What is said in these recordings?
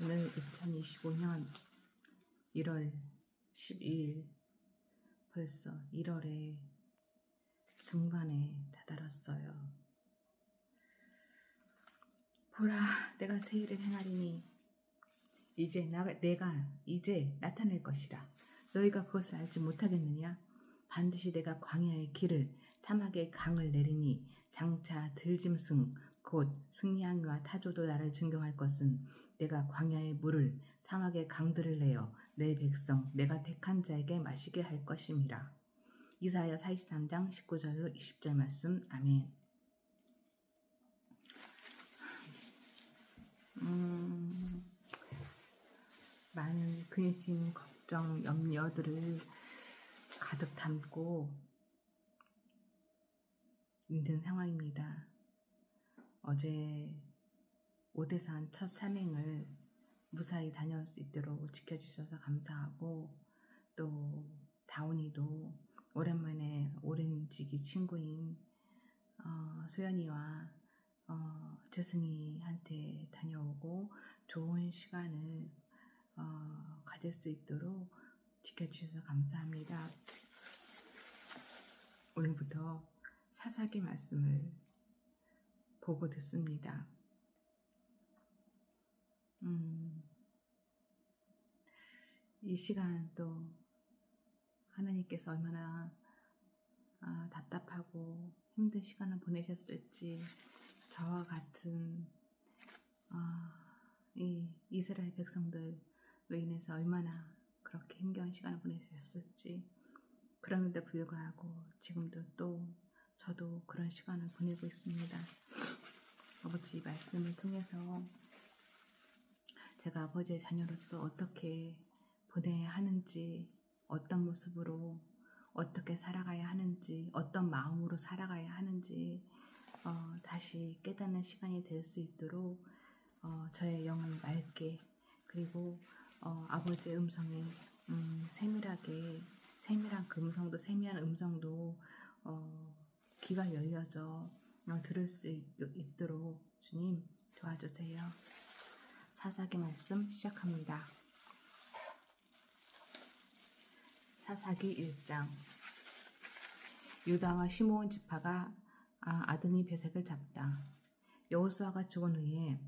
오늘 2025년 1월 12일, 벌써 1월의 중반에 다다랐어요. 보라, 내가 새 일을 행하리니 내가 이제 나타낼 것이라. 너희가 그것을 알지 못하겠느냐? 반드시 내가 광야의 길을 사막의 강을 내리니 장차 들짐승 곧 승냥이와 타조도 나를 증경할 것은 내가 광야의 물을 사막의 강들을 내어 내 백성 내가 택한 자에게 마시게 할 것임이라. 이사야 43장 19절로 20절 말씀. 아멘. 많은 근심, 걱정, 염려들을 가득 담고 있는 상황입니다. 어제 오대산 첫 산행을 무사히 다녀올 수 있도록 지켜주셔서 감사하고, 또 다운이도 오랜만에 오랜 지기 친구인 소연이와 재승이한테 다녀오고 좋은 시간을 가질 수 있도록 지켜주셔서 감사합니다. 오늘부터 사사기 말씀을 보고 듣습니다. 이 시간 또 하나님께서 얼마나 답답하고 힘든 시간을 보내셨을지, 저와 같은 이 이스라엘 백성들로 인해서 얼마나 그렇게 힘겨운 시간을 보내셨을지, 그럼에도 불구하고 지금도 또 저도 그런 시간을 보내고 있습니다. 아버지 말씀을 통해서 제가 아버지의 자녀로서 어떻게 보내야 하는지, 어떤 모습으로 어떻게 살아가야 하는지, 어떤 마음으로 살아가야 하는지 다시 깨닫는 시간이 될 수 있도록 저의 영을 맑게, 그리고 아버지의 음성에 세밀한 그 음성도, 세미한 음성도 귀가 열려져 들을 수 있도록 주님 도와주세요. 사사기 말씀 시작합니다. 사사기 1장. 유다와 시므온 지파가 아도니 베색을 잡다. 여호수아가 죽은 후에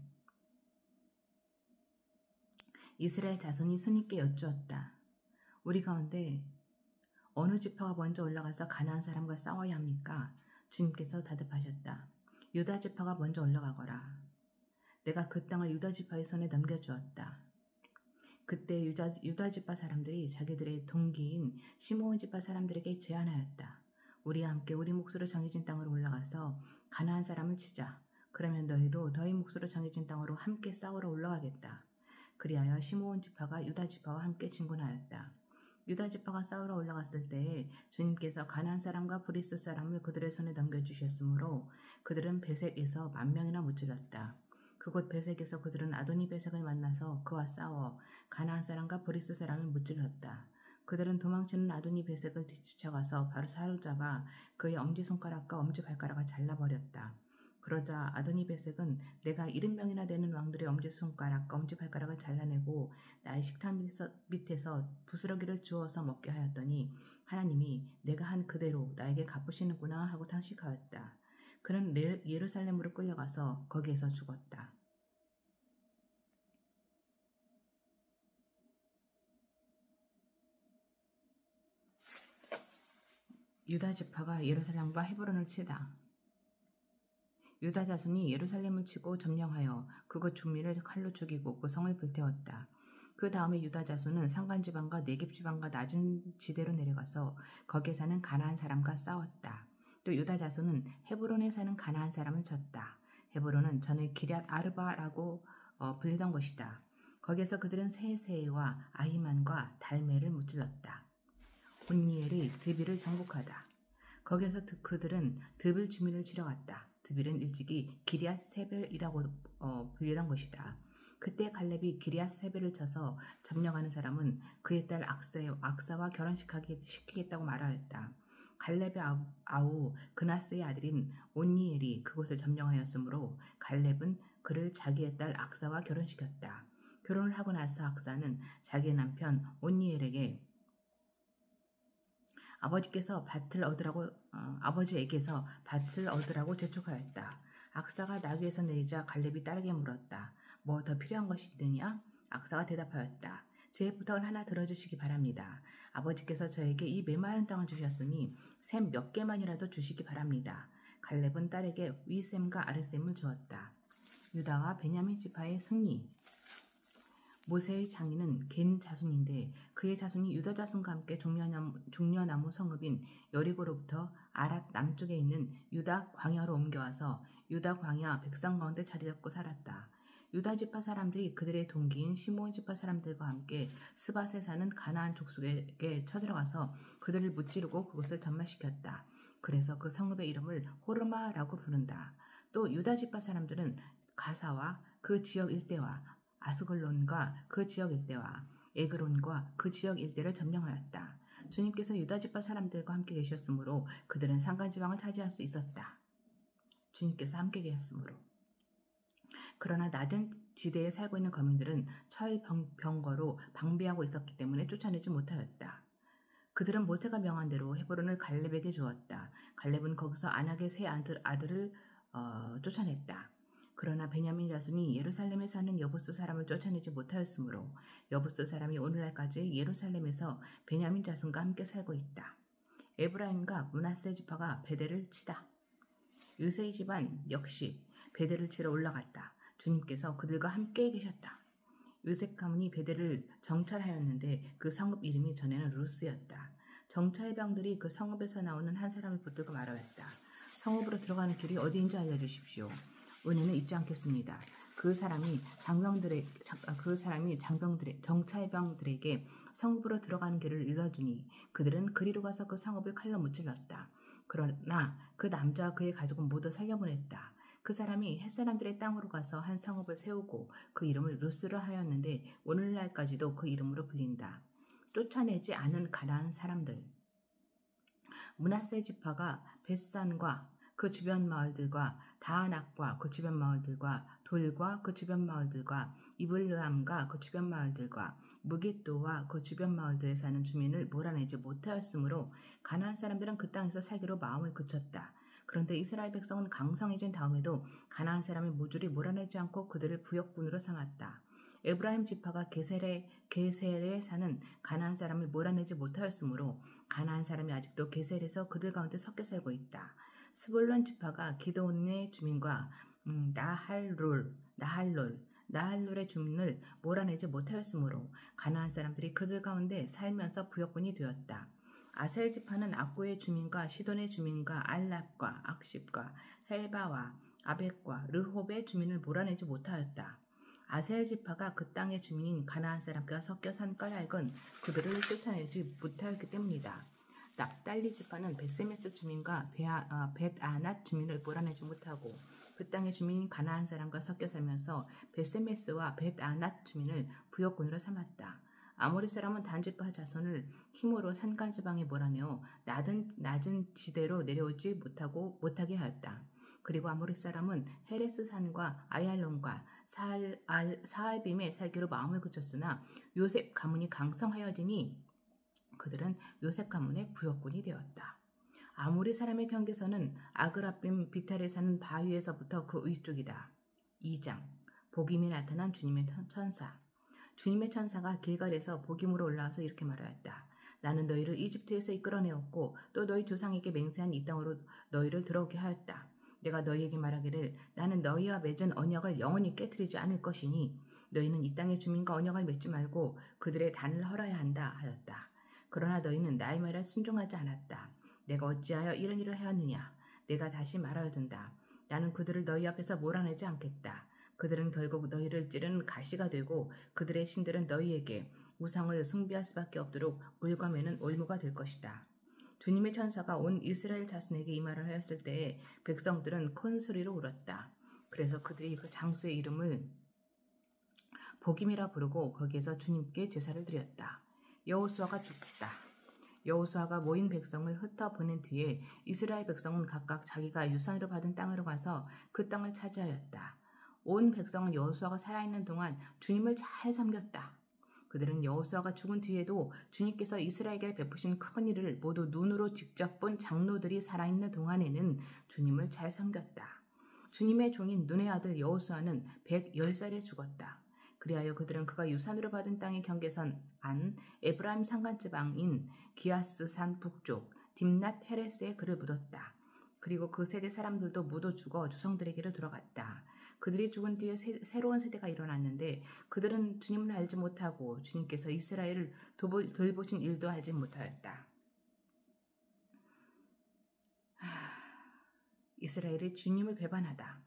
이스라엘 자손이 손님께 여쭈었다. 우리 가운데 어느 지파가 먼저 올라가서 가나안 사람과 싸워야 합니까? 주님께서 대답하셨다. 유다 지파가 먼저 올라가거라. 내가 그 땅을 유다 지파의 손에 넘겨주었다. 그때 유다 지파 사람들이 자기들의 동기인 시므온 지파 사람들에게 제안하였다. 우리와 함께 우리 몫으로 정해진 땅으로 올라가서 가나안 사람을 치자. 그러면 너희도 너희 몫으로 정해진 땅으로 함께 싸우러 올라가겠다. 그리하여 시므온 지파가 유다 지파와 함께 진군하였다. 유다 지파가 싸우러 올라갔을 때에 주님께서 가나안 사람과 브리스 사람을 그들의 손에 넘겨주셨으므로 그들은 베색에서 10,000명이나 무찔렀다. 그곳 베색에서 그들은 아도니 베색을 만나서 그와 싸워 가나안 사람과 브리스 사람을 무찔렀다. 그들은 도망치는 아도니 베색을 뒤쫓아가서 바로 사로잡아 그의 엄지손가락과 엄지발가락을 잘라버렸다. 그러자 아도니 베색은 내가 70명이나 되는 왕들의 엄지손가락과 엄지발가락을 잘라내고 나의 식탁 밑에서 부스러기를 주워서 먹게 하였더니 하나님이 내가 한 그대로 나에게 갚으시는구나 하고 탄식하였다. 그는 예루살렘으로 끌려가서 거기에서 죽었다. 유다 지파가 예루살렘과 헤브론을 치다. 유다 자손이 예루살렘을 치고 점령하여 그곳 주민을 칼로 죽이고 그 성을 불태웠다. 그 다음에 유다 자손은 산간지방과 네겝지방과 낮은 지대로 내려가서 거기에 사는 가나안 사람과 싸웠다. 또 유다 자손은 헤브론에 사는 가나안 사람을 쳤다. 헤브론은 전에 기럇 아르바라고 불리던 것이다. 거기에서 그들은 세세와 아히만과 달메를 무찔렀다. 온니엘이 드빌을 정복하다. 거기에서 그들은 드빌 주민을 치러 갔다. 드빌은 일찍이 기럇 세벨이라고 불리던 것이다. 그때 갈렙이 기럇 세벨을 쳐서 점령하는 사람은 그의 딸 악사와 결혼시키겠다고 말하였다. 갈렙의 아우 그나스의 아들인 온니엘이 그곳을 점령하였으므로 갈렙은 그를 자기의 딸 악사와 결혼시켰다. 결혼을 하고 나서 악사는 자기 남편 온니엘에게 아버지에게서 밭을 얻으라고 재촉하였다. 악사가 나귀에서 내리자 갈렙이 딸에게 물었다. 뭐 더 필요한 것이 있느냐? 악사가 대답하였다. 제 부탁을 하나 들어주시기 바랍니다. 아버지께서 저에게 이 메마른 땅을 주셨으니 샘 몇 개만이라도 주시기 바랍니다. 갈렙은 딸에게 위셈과 아랫셈을 주었다. 유다와 베냐민 지파의 승리. 모세의 장인은 겐 자손인데 그의 자손이 유다 자손과 함께 종려나무 성읍인 여리고로부터 아랏 남쪽에 있는 유다 광야로 옮겨와서 유다 광야 백성 가운데 자리잡고 살았다. 유다 지파 사람들이 그들의 동기인 시므온 지파 사람들과 함께 스밧에 사는 가나안 족속에게 쳐들어가서 그들을 무찌르고 그것을 전멸시켰다. 그래서 그 성읍의 이름을 호르마라고 부른다. 또 유다 지파 사람들은 가사와 그 지역 일대와 아스글론과 그 지역 일대와 에그론과 그 지역 일대를 점령하였다. 주님께서 유다 지파 사람들과 함께 계셨으므로 그들은 산간지방을 차지할 수 있었다. 주님께서 함께 계셨으므로. 그러나 낮은 지대에 살고 있는 거민들은 철병거로 방비하고 있었기 때문에 쫓아내지 못하였다. 그들은 모세가 명한 대로 헤브론을 갈렙에게 주었다. 갈렙은 거기서 안악의 세 아들을 쫓아냈다. 그러나 베냐민 자손이 예루살렘에 사는 여부스 사람을 쫓아내지 못하였으므로 여부스 사람이 오늘날까지 예루살렘에서 베냐민 자손과 함께 살고 있다. 에브라임과 므낫세 지파가 베델을 치다. 유세의 집안 역시 베델을 치러 올라갔다. 주님께서 그들과 함께 계셨다. 요셉 가문이 베델을 정찰하였는데 그 성읍 이름이 전에는 루스였다. 정찰병들이 그 성읍에서 나오는 한 사람을 붙들고 말하였다. 성읍으로 들어가는 길이 어디인지 알려주십시오. 은혜는 잊지 않겠습니다. 그 사람이 정찰병들에게 성읍으로 들어가는 길을 일러주니 그들은 그리로 가서 그 성읍을 칼로 무찔렀다. 그러나 그 남자와 그의 가족은 모두 살려보냈다. 그 사람이 햇사람들의 땅으로 가서 한 성읍을 세우고 그 이름을 루스라 하였는데 오늘날까지도 그 이름으로 불린다. 쫓아내지 않은 가나안 사람들. 므낫세 지파가 벳산과 그 주변 마을들과 다아낙과 그 주변 마을들과 돌과 그 주변 마을들과 이블르함과 그 주변 마을들과 무깃도와 그 주변 마을들에 사는 주민을 몰아내지 못하였으므로 가나안 사람들은 그 땅에서 살기로 마음을 굳혔다. 그런데 이스라엘 백성은 강성해진 다음에도 가나안 사람을 모조리 몰아내지 않고 그들을 부역군으로 삼았다. 에브라임 지파가 게셀에 사는 가나안 사람을 몰아내지 못하였으므로 가나안 사람이 아직도 게셀에서 그들 가운데 섞여 살고 있다. 스불론 지파가 기드온의 주민과 나할롤의 주민을 몰아내지 못하였으므로 가나안 사람들이 그들 가운데 살면서 부역군이 되었다. 아셀 지파는 악고의 주민과 시돈의 주민과 알랍과 악십과 헬바와 아벡과 르홉의 주민을 몰아내지 못하였다. 아셀 지파가 그 땅의 주민인 가나안 사람과 섞여 산 까닭은 그들을 쫓아내지 못하였기 때문이다. 납달리 지파는 벳세메스 주민과 벳아낫 주민을 몰아내지 못하고 그 땅의 주민인 가나안 사람과 섞여 살면서 벳세메스와 벳아낫 주민을 부역군으로 삼았다. 아모리 사람은 단지파 자손을 힘으로 산간지방에 몰아내어 낮은 지대로 내려오지 못하게 하였다. 그리고 아모리 사람은 헤레스 산과 아얄론과 사알빔에 살기로 마음을 굳혔으나 요셉 가문이 강성하여지니 그들은 요셉 가문의 부역군이 되었다. 아모리 사람의 경계선은 아그라빔 비탈에 사는 바위에서부터 그 위쪽이다. 2장 복임이 나타난 주님의 천사. 주님의 천사가 길갈에서 복임으로 올라와서 이렇게 말하였다. 나는 너희를 이집트에서 이끌어내었고 또 너희 조상에게 맹세한 이 땅으로 너희를 들어오게 하였다. 내가 너희에게 말하기를 나는 너희와 맺은 언약을 영원히 깨뜨리지 않을 것이니 너희는 이 땅의 주민과 언약을 맺지 말고 그들의 단을 헐어야 한다 하였다. 그러나 너희는 나의 말에 순종하지 않았다. 내가 어찌하여 이런 일을 하였느냐. 내가 다시 말하여둔다. 나는 그들을 너희 앞에서 몰아내지 않겠다. 그들은 결국 너희를 찌르는 가시가 되고 그들의 신들은 너희에게 우상을 숭배할 수밖에 없도록 올가매는 올무가 될 것이다. 주님의 천사가 온 이스라엘 자손에게 이 말을 하였을 때에 백성들은 큰 소리로 울었다. 그래서 그들이 그 장소의 이름을 복임이라 부르고 거기에서 주님께 제사를 드렸다. 여호수아가 죽다. 여호수아가 모인 백성을 흩어보낸 뒤에 이스라엘 백성은 각각 자기가 유산으로 받은 땅으로 가서 그 땅을 차지하였다. 온 백성은 여호수아가 살아있는 동안 주님을 잘 섬겼다. 그들은 여호수아가 죽은 뒤에도 주님께서 이스라엘에게 베푸신 큰 일을 모두 눈으로 직접 본 장로들이 살아있는 동안에는 주님을 잘 섬겼다. 주님의 종인 눈의 아들 여호수아는 110살에 죽었다. 그리하여 그들은 그가 유산으로 받은 땅의 경계선 안 에브라임 산간지방인 기아스산 북쪽 딥낫 헤레스에 그를 묻었다. 그리고 그 세대 사람들도 모두 죽어 조상들에게로 돌아갔다. 그들이 죽은 뒤에 새로운 세대가 일어났는데 그들은 주님을 알지 못하고 주님께서 이스라엘을 돌보신 일도 알지 못하였다. 이스라엘이 주님을 배반하다.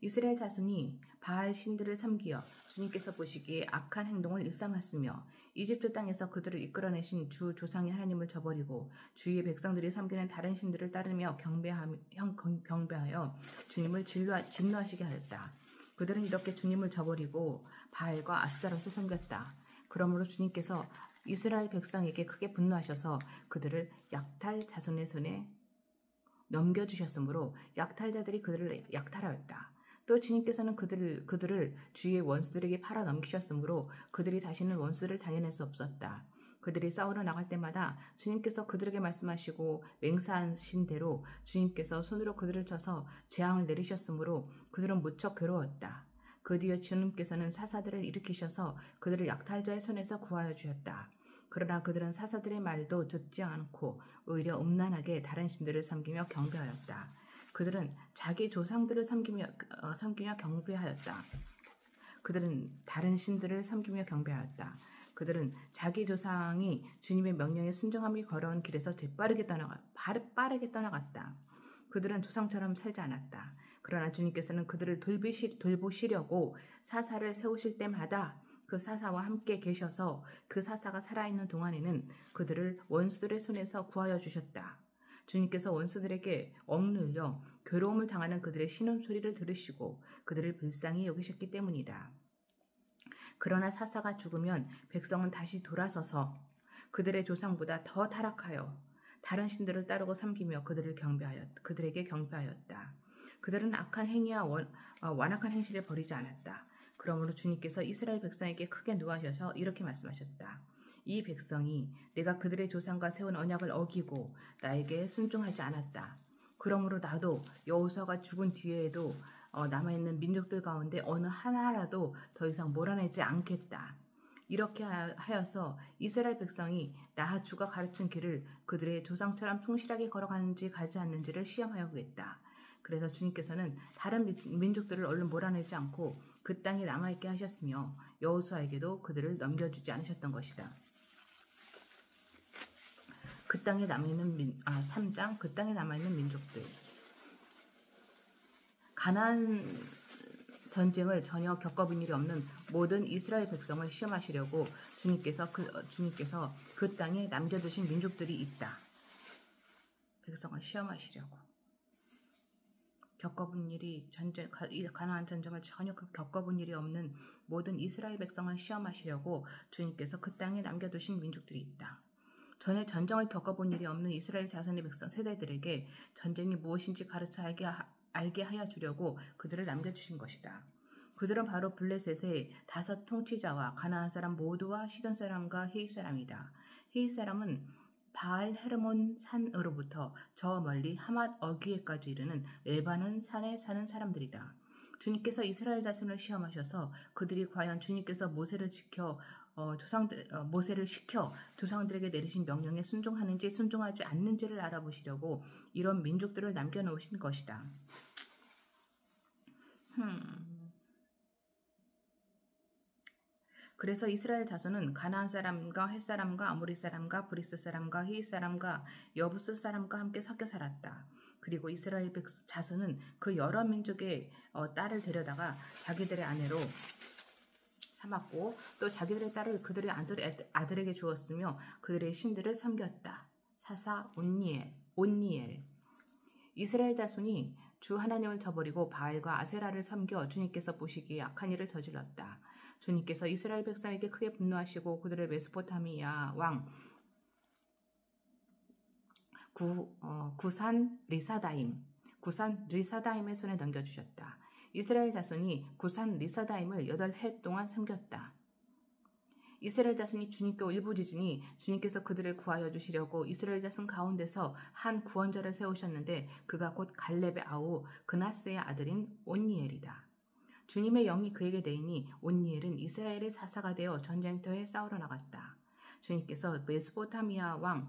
이스라엘 자손이 바알 신들을 섬기어 주님께서 보시기에 악한 행동을 일삼았으며 이집트 땅에서 그들을 이끌어내신 주 조상의 하나님을 저버리고 주위의 백성들이 섬기는 다른 신들을 따르며 경배하여 주님을 진노하시게 하였다. 그들은 이렇게 주님을 저버리고 바알과 아스타롯을 섬겼다. 그러므로 주님께서 이스라엘 백성에게 크게 분노하셔서 그들을 약탈 자손의 손에 넘겨주셨으므로 약탈자들이 그들을 약탈하였다. 또 주님께서는 그들을 주위의 원수들에게 팔아 넘기셨으므로 그들이 다시는 원수를 당해낼 수 없었다. 그들이 싸우러 나갈 때마다 주님께서 그들에게 말씀하시고 맹세하신 대로 주님께서 손으로 그들을 쳐서 재앙을 내리셨으므로 그들은 무척 괴로웠다. 그 뒤에 주님께서는 사사들을 일으키셔서 그들을 약탈자의 손에서 구하여 주셨다. 그러나 그들은 사사들의 말도 듣지 않고 오히려 음란하게 다른 신들을 섬기며 경배하였다. 그들은 자기 조상들을 섬기며 경배하였다. 그들은 다른 신들을 섬기며 경배하였다. 그들은 자기 조상이 주님의 명령에 순종함이 걸어온 길에서 빠르게 떠나갔다. 그들은 조상처럼 살지 않았다. 그러나 주님께서는 그들을 돌보시려고 사사를 세우실 때마다 그 사사와 함께 계셔서 그 사사가 살아있는 동안에는 그들을 원수들의 손에서 구하여 주셨다. 주님께서 원수들에게 억눌려 괴로움을 당하는 그들의 신음소리를 들으시고 그들을 불쌍히 여기셨기 때문이다. 그러나 사사가 죽으면 백성은 다시 돌아서서 그들의 조상보다 더 타락하여 다른 신들을 따르고 섬기며 그들에게 경배하였다. 그들은 악한 행위와 완악한 행실을 버리지 않았다. 그러므로 주님께서 이스라엘 백성에게 크게 노하셔서 이렇게 말씀하셨다. 이 백성이 내가 그들의 조상과 세운 언약을 어기고 나에게 순종하지 않았다. 그러므로 나도 여호수아가 죽은 뒤에도 남아있는 민족들 가운데 어느 하나라도 더 이상 몰아내지 않겠다. 이렇게 하여서 이스라엘 백성이 나 주가 가르친 길을 그들의 조상처럼 충실하게 걸어가는지 가지 않는지를 시험하여 보겠다. 그래서 주님께서는 다른 민족들을 얼른 몰아내지 않고 그 땅에 남아있게 하셨으며 여호수아에게도 그들을 넘겨주지 않으셨던 것이다. 그 땅에 남아있는 3장 그 땅에 남아있는 민족들. 가나안 전쟁을 전혀 겪어본 일이 없는 모든 이스라엘 백성을 시험하시려고 주님께서 그 땅에 남겨두신 민족들이 있다. 백성을 시험하시려고. 겪어본 일이 가나안 전쟁을 전혀 겪어본 일이 없는 모든 이스라엘 백성을 시험하시려고 주님께서 그 땅에 남겨두신 민족들이 있다. 전에 전쟁을 겪어본 일이 없는 이스라엘 자손의 백성 세대들에게 전쟁이 무엇인지 가르쳐 알게 하여 주려고 그들을 남겨주신 것이다. 그들은 바로 블레셋의 5 통치자와 가나안 사람 모두와 시돈 사람과 히윗 사람이다. 히윗 사람은 바알 헤르몬 산으로부터 저 멀리 하맛 어귀에까지 이르는 레바논 산에 사는 사람들이다. 주님께서 이스라엘 자손을 시험하셔서 그들이 과연 주님께서 모세를 시켜 조상들에게 내리신 명령에 순종하는지 순종하지 않는지를 알아보시려고 이런 민족들을 남겨놓으신 것이다. 그래서 이스라엘 자손은 가나안 사람과 헷 사람과 아모리 사람과 브리스 사람과 히윗 사람과 여부스 사람과 함께 섞여 살았다. 그리고 이스라엘 자손은 그 여러 민족의 딸을 데려다가 자기들의 아내로 삼았고 또 자기들의 딸을 그들의 아들에게 주었으며 그들의 신들을 섬겼다. 사사 온니엘. 이스라엘 자손이 주 하나님을 저버리고 바알과 아세라를 섬겨 주님께서 보시기에 악한 일을 저질렀다. 주님께서 이스라엘 백성에게 크게 분노하시고 그들을 메소포타미아 왕 구산 리사다임의 손에 넘겨주셨다. 이스라엘 자손이 구산 리사다임을 8해 동안 섬겼다. 이스라엘 자손이 주님께 울부짖으니 주님께서 그들을 구하여 주시려고 이스라엘 자손 가운데서 한 구원자를 세우셨는데 그가 곧 갈렙의 아우 그나스의 아들인 온니엘이다. 주님의 영이 그에게 내리니 온니엘은 이스라엘의 사사가 되어 전쟁터에 싸우러 나갔다. 주님께서 메소포타미아 왕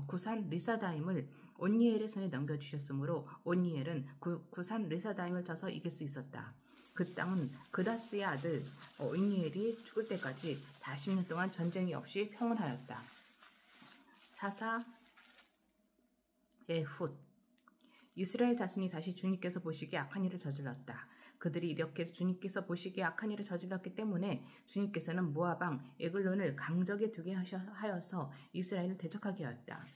구산 리사다임을 온니엘의 손에 넘겨주셨으므로 온니엘은 구산 리사다임을 쳐서 이길 수 있었다. 그 땅은 그다스의 아들 온니엘이 죽을 때까지 40년 동안 전쟁이 없이 평온하였다. 사사 에훗. 이스라엘 자손이 다시 주님께서 보시기에 악한 일을 저질렀다. 그들이 이렇게 주님께서 보시기에 악한 일을 저질렀기 때문에 주님께서는 모압 왕 에글론을 강적에 두게 하여서 이스라엘을 대적하게 하였다.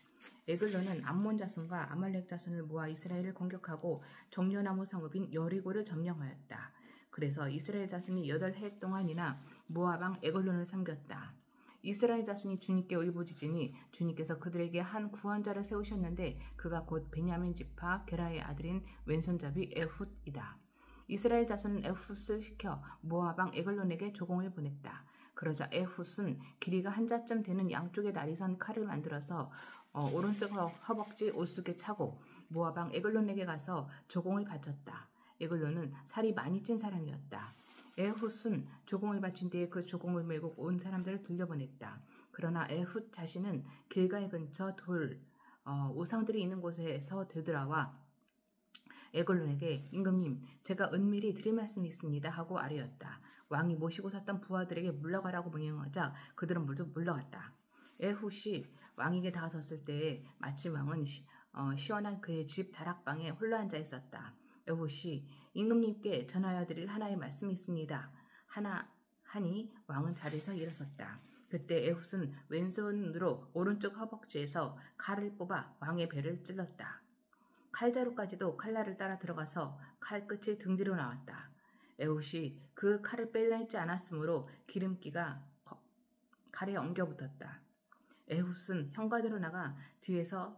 에글론은 암몬 자손과 아말렉 자손을 모아 이스라엘을 공격하고 종려나무 성읍인 여리고를 점령하였다. 그래서 이스라엘 자손이 8해 동안이나 모압 왕 에글론을 섬겼다. 이스라엘 자손이 주님께 울부짖으니 주님께서 그들에게 한 구원자를 세우셨는데 그가 곧 베냐민 지파 게라의 아들인 왼손잡이 에훗이다. 이스라엘 자손은 에훗을 시켜 모압 왕 에글론에게 조공을 보냈다. 그러자 에훗은 길이가 한 자쯤 되는 양쪽에 날이 선 칼을 만들어서 오른쪽 허벅지 올쑥에 차고 모압 왕 에글론에게 가서 조공을 바쳤다. 에글론은 살이 많이 찐 사람이었다. 에훗은 조공을 바친 뒤에 그 조공을 메고 온 사람들을 돌려보냈다. 그러나 에훗 자신은 길갈 근처 우상들이 있는 곳에서 되돌아와 에글론에게 임금님 제가 은밀히 드릴 말씀이 있습니다 하고 아뢰었다. 왕이 모시고 섰던 부하들에게 물러가라고 명령하자 그들은 모두 물러갔다. 에훗이 왕에게 다가섰을 때에 마침 왕은 시원한 그의 집 다락방에 홀로 앉아 있었다. 에훗이 임금님께 전하여 드릴 하나의 말씀이 있습니다. 하니 왕은 자리에서 일어섰다. 그때 에훗은 왼손으로 오른쪽 허벅지에서 칼을 뽑아 왕의 배를 찔렀다. 칼자루까지도 칼날을 따라 들어가서 칼끝이 등 뒤로 나왔다. 에훗이 그 칼을 빼내지 않았으므로 기름기가 칼에 엉겨붙었다. 에훗은 현관으로 나가 뒤에서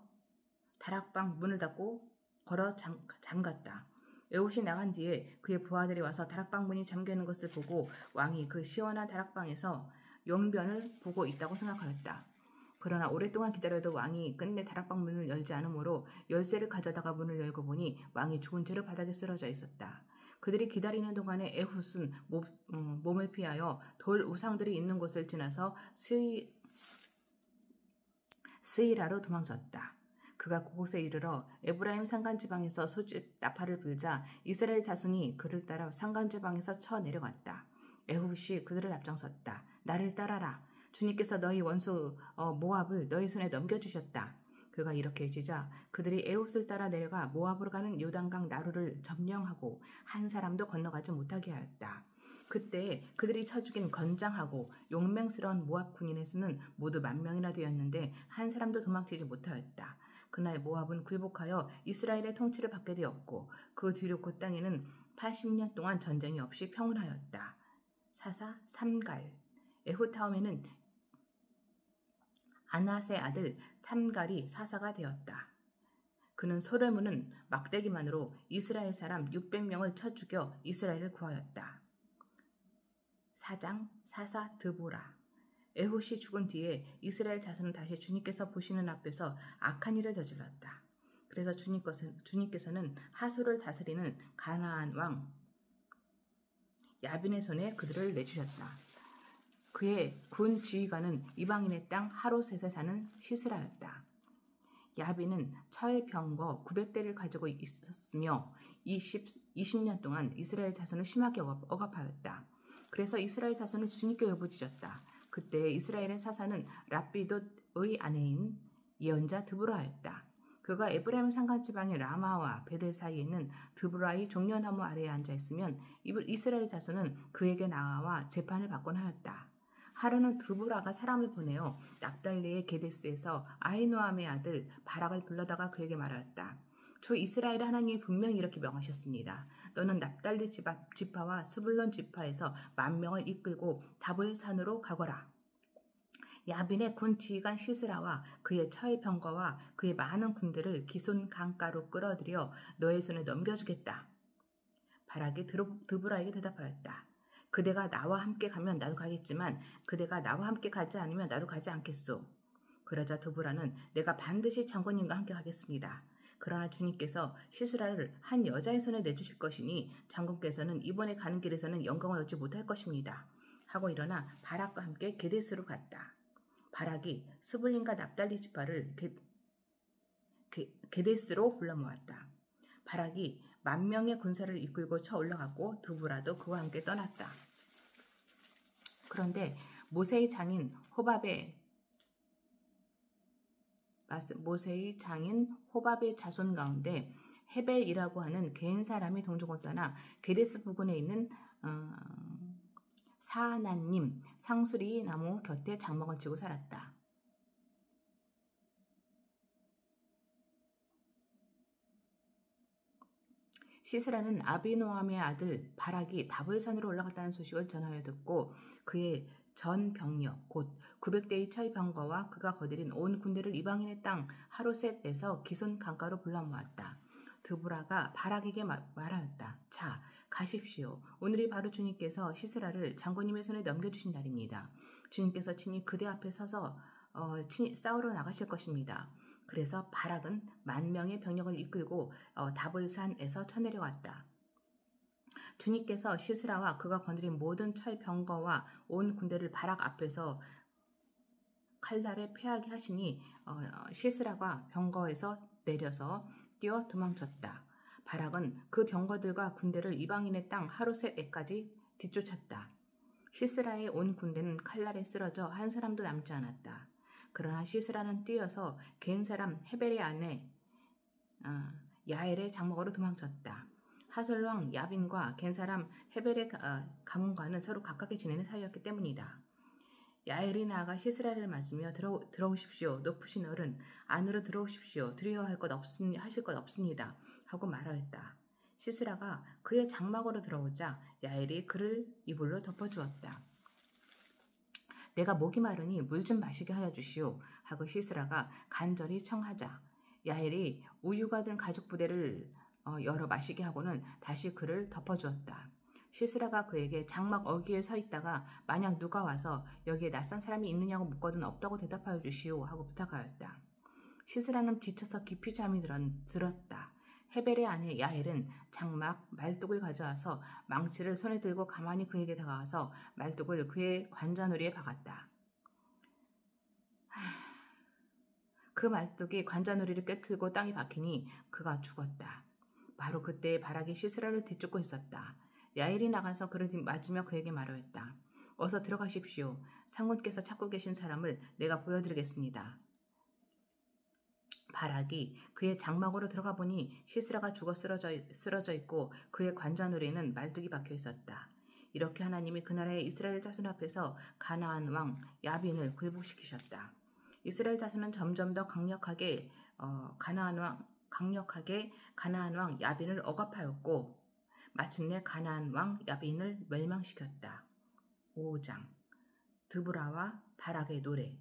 다락방 문을 닫고 걸어 잠갔다. 에훗이 나간 뒤에 그의 부하들이 와서 다락방 문이 잠겨있는 것을 보고 왕이 그 시원한 다락방에서 용변을 보고 있다고 생각하였다. 그러나 오랫동안 기다려도 왕이 끝내 다락방 문을 열지 않으므로 열쇠를 가져다가 문을 열고 보니 왕이 죽은 채로 바닥에 쓰러져 있었다. 그들이 기다리는 동안에 에훗은 몸을 피하여 돌 우상들이 있는 곳을 지나서 스이라로 도망쳤다. 그가 그곳에 이르러 에브라임 산간지방에서 소집 나팔을 불자 이스라엘 자손이 그를 따라 산간지방에서 쳐 내려갔다. 에훗이 그들을 앞장섰다. 나를 따라라. 주님께서 너희 원수 모압을 너희 손에 넘겨주셨다. 그가 이렇게 외치자 그들이 에훗을 따라 내려가 모압으로 가는 요단강 나루를 점령하고 한 사람도 건너가지 못하게 하였다. 그때 그들이 쳐 죽인 건장하고 용맹스러운 모압 군인의 수는 모두 10,000명이나 되었는데 한 사람도 도망치지 못하였다. 그날 모압은 굴복하여 이스라엘의 통치를 받게 되었고 그 뒤로 그 땅에는 80년 동안 전쟁이 없이 평온하였다. 사사 삼갈. 에훗 다음에는 아낫의 아들 삼갈이 사사가 되었다. 그는 소를 무는 막대기만으로 이스라엘 사람 600명을 쳐 죽여 이스라엘을 구하였다. 사장 사사 드보라. 에훗이 죽은 뒤에 이스라엘 자손은 다시 주님께서 보시는 앞에서 악한 일을 저질렀다. 그래서 주님께서는 하솔을 다스리는 가나안 왕 야빈의 손에 그들을 내주셨다. 그의 군 지휘관은 이방인의 땅 하롯셋에 사는 시스라였다. 야빈은 철병거 900대를 가지고 있었으며 20년 동안 이스라엘 자손을 심하게 억압하였다. 그래서 이스라엘 자손은 주님께 울부짖었다. 그때 이스라엘의 사사는 랍비돗의 아내인 예언자 드보라였다. 그가 에브라임 산간지방의 라마와 베델 사이에 있는 드보라의 종려나무 아래에 앉아있으면 이스라엘 자손은 그에게 나와 재판을 받곤 하였다. 하루는 드보라가 사람을 보내어 납달리의 게데스에서 아히노암의 아들 바락을 불러다가 그에게 말하였다. 주 이스라엘의 하나님이 분명히 이렇게 명하셨습니다. 너는 납달리 지파와 스불론 지파에서 10,000명을 이끌고 다볼산으로 가거라. 야빈의 군 지휘관 시스라와 그의 철병거와 그의 많은 군대를 기손 강가로 끌어들여 너의 손에 넘겨주겠다. 바락이 드보라에게 대답하였다. 그대가 나와 함께 가면 나도 가겠지만 그대가 나와 함께 가지 않으면 나도 가지 않겠소. 그러자 드보라는 내가 반드시 장군님과 함께 가겠습니다. 그러나 주님께서 시스라를 한 여자의 손에 내주실 것이니 장군께서는 이번에 가는 길에서는 영광을 얻지 못할 것입니다. 하고 일어나 바락과 함께 게데스로 갔다. 바락이 스불림과 납달리 지파를 게데스로 불러 모았다. 바락이 10,000명의 군사를 이끌고 쳐 올라갔고 드보라도 그와 함께 떠났다. 그런데 모세의 장인 호밥의 자손 가운데 헤벨이라고 하는 개인 사람이 동족을 떠나 게데스 부근에 있는 사하나님 상수리 나무 곁에 장막을 치고 살았다. 시스라는 아비노함의 아들 바락이 다볼산으로 올라갔다는 소식을 전하여 듣고 그의 전 병력 곧 900대의 철병거와 그가 거느린 온 군대를 이방인의 땅 하로셋에서 기손 강가로 불러 모았다. 드보라가 바락에게 말하였다. 자, 가십시오. 오늘이 바로 주님께서 시스라를 장군님의 손에 넘겨주신 날입니다. 주님께서 친히 그대 앞에 서서 싸우러 나가실 것입니다. 그래서 바락은 10,000명의 병력을 이끌고 다볼산에서 쳐내려왔다. 주님께서 시스라와 그가 거느린 모든 철병거와 온 군대를 바락 앞에서 칼날에 패하게 하시니 시스라가 병거에서 내려서 뛰어 도망쳤다. 바락은 그 병거들과 군대를 이방인의 땅 하로셋에까지 뒤쫓았다. 시스라의 온 군대는 칼날에 쓰러져 한 사람도 남지 않았다. 그러나 시스라는 뛰어서 겐 사람 헤벨의 아내 야엘의 장막으로 도망쳤다. 하솔왕 야빈과 겐 사람 헤벨의 가문과는 서로 가깝게 지내는 사이였기 때문이다. 야엘이 나아가 시스라를 맞으며 들어오십시오. 높으신 어른 안으로 들어오십시오. 두려워하실 것 없습니다. 하고 말하였다. 시스라가 그의 장막으로 들어오자 야엘이 그를 이불로 덮어주었다. 내가 목이 마르니 물 좀 마시게 하여 주시오. 하고 시스라가 간절히 청하자 야엘이 우유가 든 가죽 부대를 열어 마시게 하고는 다시 그를 덮어주었다. 시스라가 그에게 장막 어귀에 서 있다가 만약 누가 와서 여기에 낯선 사람이 있느냐고 묻거든 없다고 대답하여 주시오. 하고 부탁하였다. 시스라는 지쳐서 깊이 잠이 들었다. 헤벨의 아내 야엘은 장막 말뚝을 가져와서 망치를 손에 들고 가만히 그에게 다가와서 말뚝을 그의 관자놀이에 박았다. 그 말뚝이 관자놀이를 꿰뚫고 땅에 박히니 그가 죽었다. 바로 그때 바락이 시스라를 뒤쫓고 있었다. 야엘이 나가서 그를 맞으며 그에게 말하였다. 어서 들어가십시오. 상군께서 찾고 계신 사람을 내가 보여드리겠습니다. 바락이 그의 장막으로 들어가 보니 시스라가 죽어 쓰러져 있고 그의 관자놀이에는 말뚝이 박혀 있었다. 이렇게 하나님이 그 나라의 이스라엘 자손 앞에서 가나안 왕 야빈을 굴복시키셨다. 이스라엘 자손은 점점 더 강력하게 가나안 왕 야빈을 억압하였고 마침내 가나안 왕 야빈을 멸망시켰다. 5장 드보라와 바락의 노래.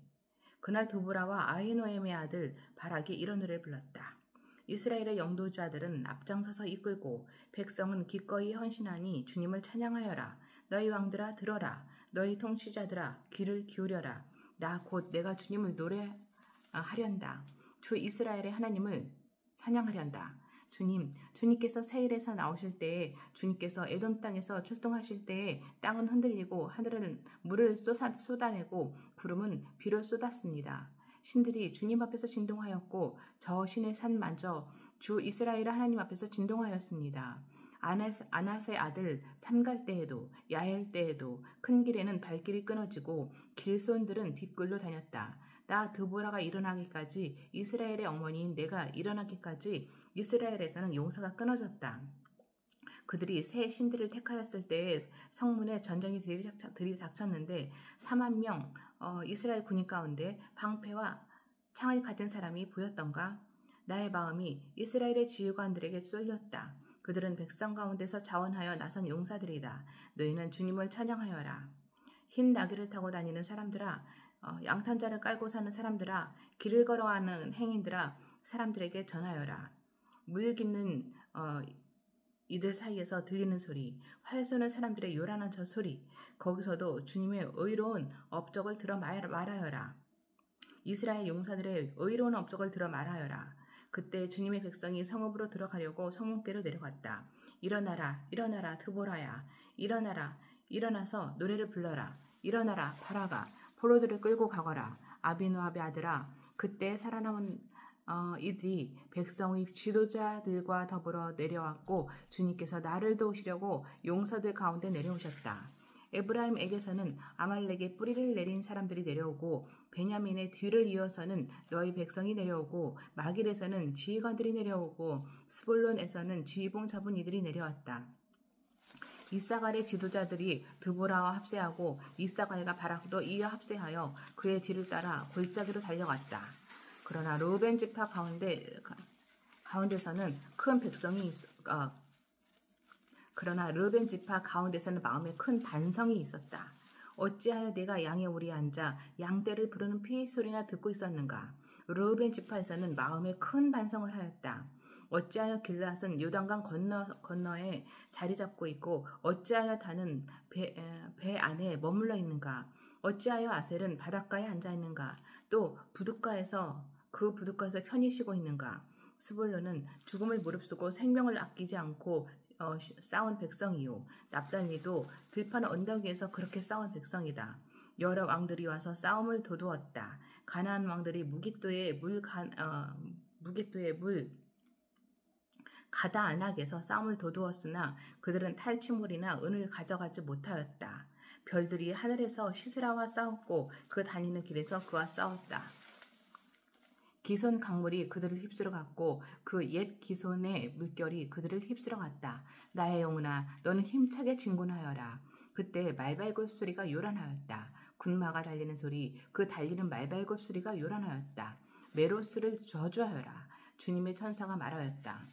그날 드보라와 아히노엠의 아들 바락이 이런 노래를 불렀다. 이스라엘의 영도자들은 앞장서서 이끌고 백성은 기꺼이 헌신하니 주님을 찬양하여라. 너희 왕들아 들어라. 너희 통치자들아 귀를 기울여라. 나 곧 내가 주님을 노래하련다. 주 이스라엘의 하나님을 찬양하련다. 주님께서 세일에서 나오실 때에 주님께서 에돔 땅에서 출동하실 때에 땅은 흔들리고 하늘은 물을 쏟아내고 구름은 비를 쏟았습니다. 신들이 주님 앞에서 진동하였고 저 신의 산마저 주 이스라엘 하나님 앞에서 진동하였습니다. 아낫의 아들 삼갈 때에도 야엘 때에도 큰 길에는 발길이 끊어지고 길손들은 뒷글로 다녔다. 나 드보라가 일어나기까지 이스라엘의 어머니인 내가 일어나기까지 이스라엘에서는 용서가 끊어졌다. 그들이 새 신들을 택하였을 때에 성문에 전쟁이 들이닥쳤는데 40,000명 이스라엘 군인 가운데 방패와 창을 가진 사람이 보였던가? 나의 마음이 이스라엘의 지휘관들에게 쏠렸다. 그들은 백성 가운데서 자원하여 나선 용사들이다. 너희는 주님을 찬양하여라. 흰 나귀를 타고 다니는 사람들아, 양탄자를 깔고 사는 사람들아, 길을 걸어가는 행인들아, 사람들에게 전하여라. 물 깃는 이들 사이에서 들리는 소리, 활 쏘는 사람들의 요란한 저 소리, 거기서도 주님의 의로운 업적을 들어 말하여라. 이스라엘 용사들의 의로운 업적을 들어 말하여라. 그때 주님의 백성이 성읍으로 들어가려고 성문께로 내려갔다. 일어나라, 일어나라, 드보라야. 일어나라, 일어나서 노래를 불러라. 일어나라, 바라가. 포로들을 끌고 가거라. 아비누압의 아들아. 그때 살아남은 이들이 백성의 지도자들과 더불어 내려왔고 주님께서 나를 도우시려고 용사들 가운데 내려오셨다. 에브라임에게서는 아말렉의 뿌리를 내린 사람들이 내려오고 베냐민의 뒤를 이어서는 너희 백성이 내려오고 마길에서는 지휘관들이 내려오고 스볼론에서는 지휘봉 잡은 이들이 내려왔다. 이사갈의 지도자들이 드보라와 합세하고 이사갈과 바락도 이어 합세하여 그의 뒤를 따라 골짜기로 달려갔다. 그러나 르우벤 지파 가운데서는 큰 백성이 그러나 르우벤 지파 가운데서는 마음에 큰 반성이 있었다. 어찌하여 내가 양의 오리에 앉아 양떼를 부르는 피의 소리나 듣고 있었는가? 르우벤 지파에서는 마음에 큰 반성을 하였다. 어찌하여 길앗은 요단강 건너에 자리 잡고 있고 어찌하여 다는 배 안에 머물러 있는가? 어찌하여 아셀은 바닷가에 앉아 있는가? 또 그 부둣가에서 편히 쉬고 있는가? 스불론은 죽음을 무릅쓰고 생명을 아끼지 않고 싸운 백성이요. 납달리도 들판 언덕 위에서 그렇게 싸운 백성이다. 여러 왕들이 와서 싸움을 도두었다. 가나안 왕들이 무깃도의 물 가다안악에서 싸움을 도두었으나 그들은 탈취물이나 은을 가져가지 못하였다. 별들이 하늘에서 시스라와 싸웠고 그 다니는 길에서 그와 싸웠다. 기손 강물이 그들을 휩쓸어 갔고 그 옛 기손의 물결이 그들을 휩쓸어 갔다. 나의 영혼아 너는 힘차게 진군하여라. 그때 말발굽 소리가 요란하였다. 군마가 달리는 소리, 그 달리는 말발굽 소리가 요란하였다. 메로스를 저주하여라. 주님의 천사가 말하였다.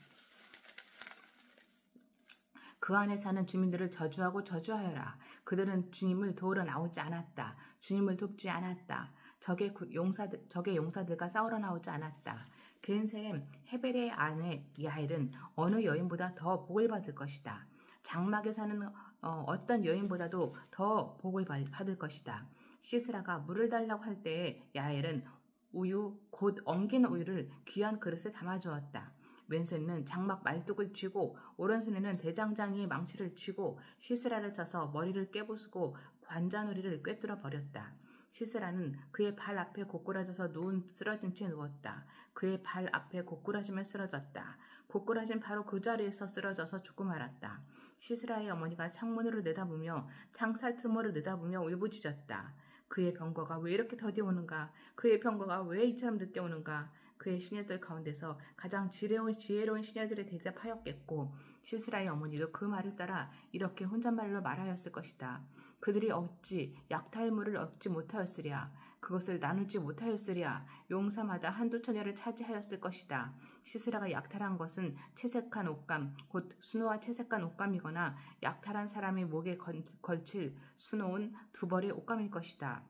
그 안에 사는 주민들을 저주하고 저주하여라. 그들은 주님을 도우러 나오지 않았다. 주님을 돕지 않았다. 적의 용사들과 싸우러 나오지 않았다. 겐세렘 헤벨의 아내 야엘은 어느 여인보다 더 복을 받을 것이다. 장막에 사는 어떤 여인보다도 더 복을 받을 것이다. 시스라가 물을 달라고 할 때에 야엘은 우유 곧 엉긴 우유를 귀한 그릇에 담아주었다. 왼손에는 장막 말뚝을 쥐고 오른손에는 대장장이의 망치를 쥐고 시스라를 쳐서 머리를 깨부수고 관자놀이를 꿰뚫어 버렸다. 시스라는 그의 발 앞에 고꾸라져서 쓰러진 채 누웠다. 그의 발 앞에 고꾸라지며 쓰러졌다. 고꾸라진 바로 그 자리에서 쓰러져서 죽고 말았다. 시스라의 어머니가 창문으로 내다보며 창살 틈으로 내다보며 울부짖었다. 그의 병거가 왜 이렇게 더디 오는가? 그의 병거가 왜 이처럼 늦게 오는가? 그의 시녀들 가운데서 가장 지혜로운 시녀들에 대답하였겠고 시스라의 어머니도 그 말을 따라 이렇게 혼잣말로 말하였을 것이다. 그들이 어찌 약탈물을 얻지 못하였으랴. 그것을 나누지 못하였으랴. 용사마다 한두 처녀를 차지하였을 것이다. 시스라가 약탈한 것은 채색한 옷감, 곧 수놓아 채색한 옷감이거나 약탈한 사람의 목에 걸칠 수놓은 두 벌의 옷감일 것이다.